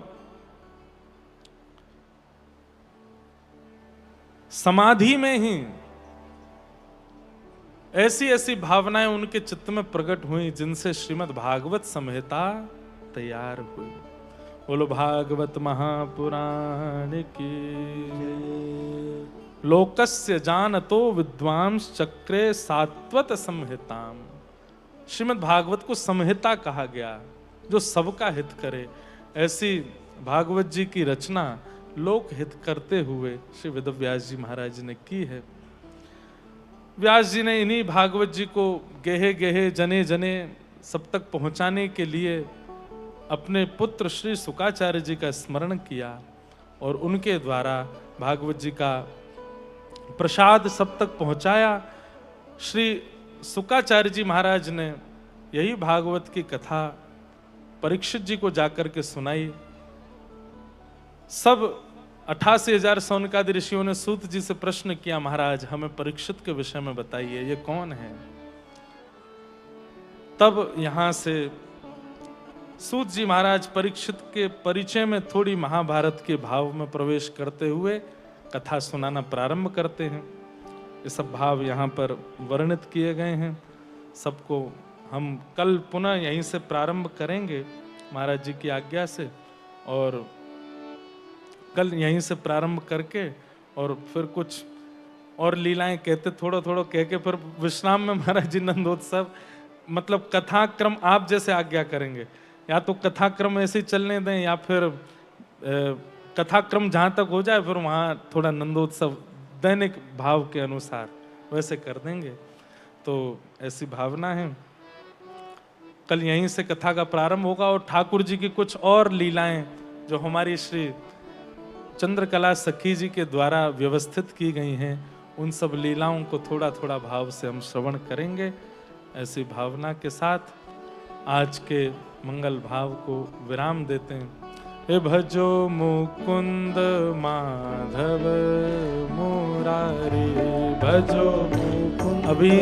समाधि में ही ऐसी ऐसी भावनाएं उनके चित्त में प्रकट हुई, जिनसे श्रीमद् भागवत संहिता तैयार हुई। बोलो भागवत महापुराण की। लोकस्य जानतो विद्वांस चक्रे सात्वत संहिताम। श्रीमद् भागवत को संहिता कहा गया, जो सबका हित करे। ऐसी भागवत जी की रचना लोक हित करते हुए श्री वेद व्यास जी महाराज ने की है। व्यास जी ने इन्हीं भागवत जी को गेहे गेहे जने जने सब तक पहुंचाने के लिए अपने पुत्र श्री शुकाचार्य जी का स्मरण किया, और उनके द्वारा भागवत जी का प्रसाद सब तक पहुंचाया। श्री शुकाचार्य जी महाराज ने यही भागवत की कथा परीक्षित जी को जाकर के सुनाई। सब 88,000 सौनकादि ऋषियों ने सूत जी से प्रश्न किया, महाराज हमें परीक्षित के विषय में बताइए, ये कौन है? तब यहां से सूत जी महाराज परीक्षित के परिचय में थोड़ी महाभारत के भाव में प्रवेश करते हुए कथा सुनाना प्रारंभ करते हैं। ये सब भाव यहाँ पर वर्णित किए गए हैं। सबको हम कल पुनः यहीं से प्रारंभ करेंगे महाराज जी की आज्ञा से, और कल यहीं से प्रारंभ करके और फिर कुछ और लीलाएं कहते थोड़ा थोड़ा कह के फिर विश्राम में महाराज जी नंदोत्सव, मतलब कथाक्रम आप जैसे आज्ञा करेंगे। या तो कथाक्रम ऐसे ही चलने दें, या फिर कथाक्रम जहाँ तक हो जाए फिर वहाँ थोड़ा नंदोत्सव दैनिक भाव के अनुसार वैसे कर देंगे। तो ऐसी भावना है। कल यहीं से कथा का प्रारंभ होगा और ठाकुर जी की कुछ और लीलाएं जो हमारी श्री चंद्रकला सखी जी के द्वारा व्यवस्थित की गई हैं, उन सब लीलाओं को थोड़ा थोड़ा भाव से हम श्रवण करेंगे। ऐसी भावना के साथ आज के मंगल भाव को विराम देते हैं। हे भजो मुकुंद माधव मुरारी, भजो मुकुंद। अभी